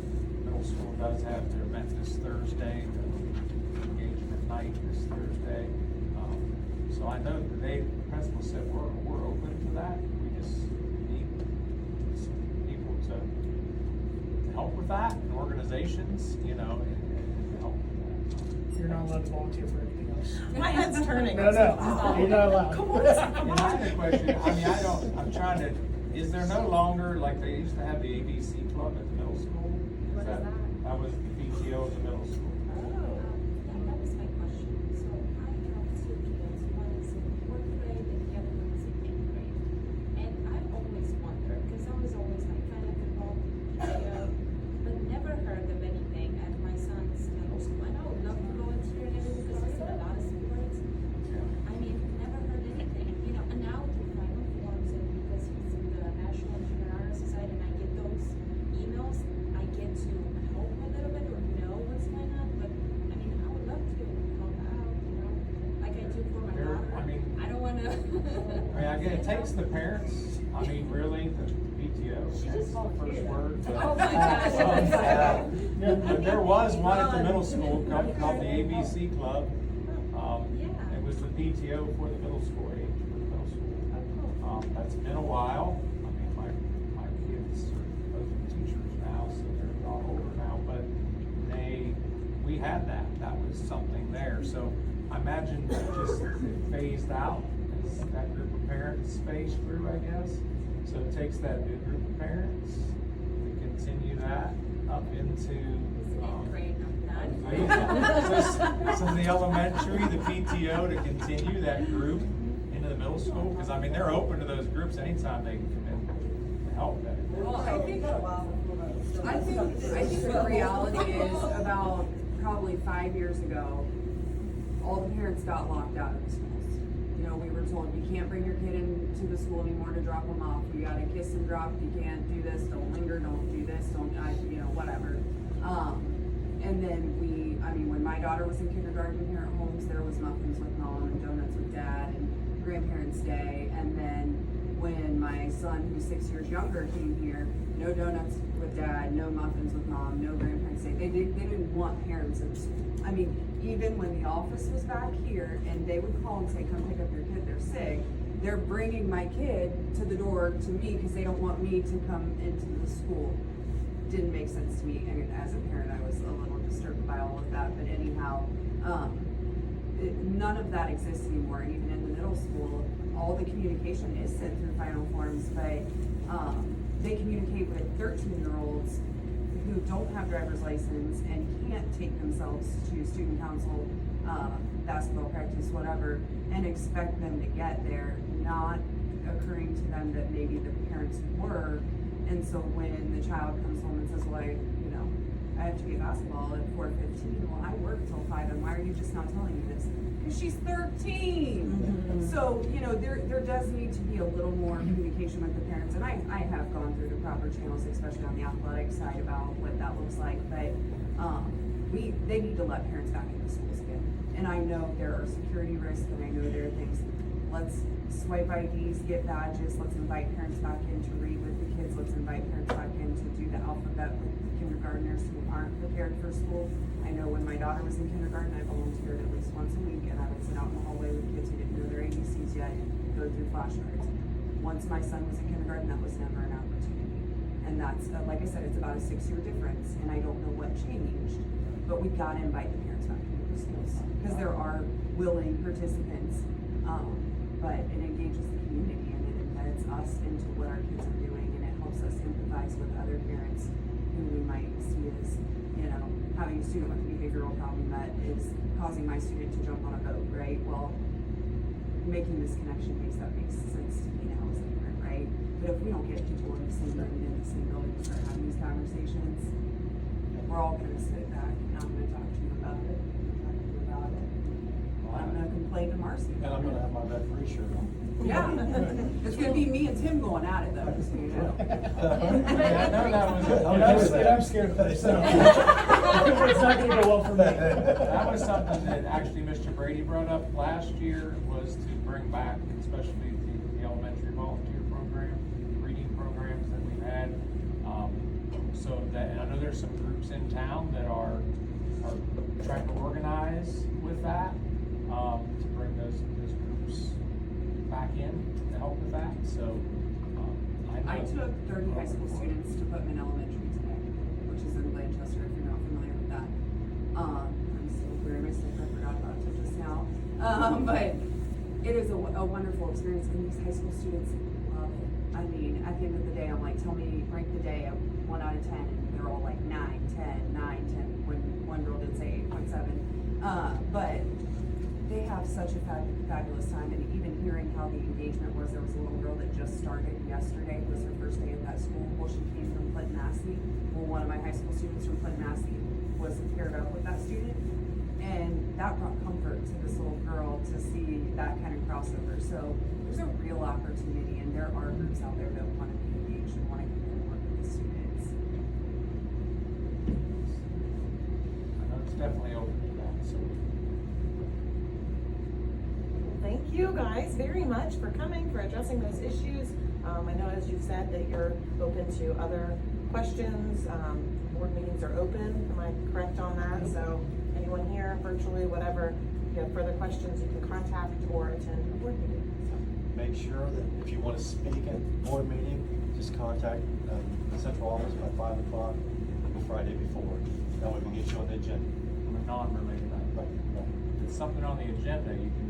Middle school does have their event this Thursday, the engagement night this Thursday. So I know that the principal said we're open to that. We just need some people to help with that, and organizations, and help with that. You're not allowed to volunteer for anything else. My head's turning. No, you're not allowed. Come on. And I had a question, I'm trying to, is there no longer, like they used to have the ABC club at the middle school? What is that? That was the PTO of the middle school. That was my question. So I have two kids. One is in fourth grade and the other one is in eighth grade. And I've always wondered, because I was always like kind of involved in PTO, but never heard of anything at my son's middle school. And I would love to volunteer and everything because it's a lot of sports. I mean, never heard anything. And now through Final Forms and because he's in the National Junior Honor Society and I get those emails, I get to help a little bit or know what's going on. But I mean, I would love to help out, like I do for my daughter. I don't want to. Again, it takes the parents, really, the PTO. She That's just the first word. But, Oh my gosh. but there was one at the middle school called the ABC Club. It was the PTO for the middle school age, for the middle school. That's been a while. My kids are both teachers now, so they're all older now, but we had that. That was something there. So I imagine it just phased out as that group of parents phased through, I guess. So it takes that new group of parents to continue that up into so the elementary, the PTO to continue that group into the middle school, because they're open to those groups anytime they can come in to help that. Well, I think the reality is about probably 5 years ago, all the parents got locked out of the schools. You know, we were told, you can't bring your kid into the school anymore to drop them off. You gotta kiss and drop, you can't do this, don't linger, don't do this, whatever. And then when my daughter was in kindergarten here at Holmes, there was muffins with mom and donuts with dad and Grandparents' Day. And then when my son, who's 6 years younger, came here, no donuts with dad, no muffins with mom, no Grandparents' Day. They didn't want parents in school. I mean, even when the office was back here and they would call and say, come pick up your kid, they're sick, they're bringing my kid to the door to me because they don't want me to come into the school. Didn't make sense to me, and as a parent I was a little disturbed by all of that, but anyhow, none of that exists anymore. And even in the middle school, all the communication is sent through final forms, but they communicate with 13-year-olds who don't have driver's license and can't take themselves to student council, basketball practice, whatever, and expect them to get there, not occurring to them that maybe the parents were. And so when the child comes home and says, well, I have to be at basketball at 4:15. Well, I work till 5, and why are you just not telling me this? Because she's 13. Mm-hmm. So, there does need to be a little more communication with the parents. And I have gone through the proper channels, especially on the athletic side, about what that looks like. But they need to let parents back into schools again. And I know there are security risks, and I know there are things. Let's swipe IDs, get badges. Let's invite parents back in to read with the kids. Let's invite parents back in to do the alphabet with kindergartners who aren't prepared for school. I know when my daughter was in kindergarten, I volunteered at least once a week, and I would sit out in the hallway with kids who didn't know their ABCs yet, go through flashcards. Once my son was in kindergarten, that was never an opportunity. And that's, like I said, it's about a 6-year difference, and I don't know what changed, but we gotta invite the parents back into the schools, because there are willing participants. But it engages the community, and it embeds us into what our kids are doing, and it helps us empathize with other parents who we might see as, having a student with a behavioral problem that is causing my student to jump on a boat, right? Well, making this connection makes sense to me now as a parent, right? But if we don't get people in the same room and in the same building to start having these conversations, we're all gonna sit back, and I'm gonna talk to you about it. I'm gonna complain to Marcy. And I'm gonna have my referee shirt on. Yeah, it's gonna be me and Tim going at it though, just so you know. I'm scared of that, so. It's not gonna go well for me. That was something that actually Mr. Brady brought up last year, was to bring back, especially the elementary volunteer program, reading programs that we've had. So that, and I know there's some groups in town that are trying to organize with that, to bring those groups back in to help with that. So I took 30 high school students to Putman Elementary today, which is in Blanchester, if you're not familiar with that. I'm still wearing my sticker, I forgot about it just now. But it is a wonderful experience, and these high school students love it. I mean, at the end of the day, I'm like, tell me, rank the day of 1 out of 10, and they're all like 9, 10, 9, 10. When one girl did say 8.7. But they have such a fabulous time, and even hearing how the engagement was, there was a little girl that just started yesterday, it was her first day at that school. Well, she came from Clinton Massey. Well, one of my high school students from Clinton Massey was paired up with that student, and that brought comfort to this little girl to see that kind of crossover. So there's a real opportunity, and there are groups out there that want to be engaged and want to get and work with the students. I know it's definitely open to that, so. Thank you guys very much for coming, for addressing those issues. I know, as you've said, that you're open to other questions. Board meetings are open. Am I correct on that? So anyone here, virtually, whatever, if you have further questions, you can contact or attend a board meeting. Make sure that if you want to speak at the board meeting, just contact the central office by 5 o'clock the Friday before. That way we can get you on the agenda. From a non-related item. Right. If it's something on the agenda, you can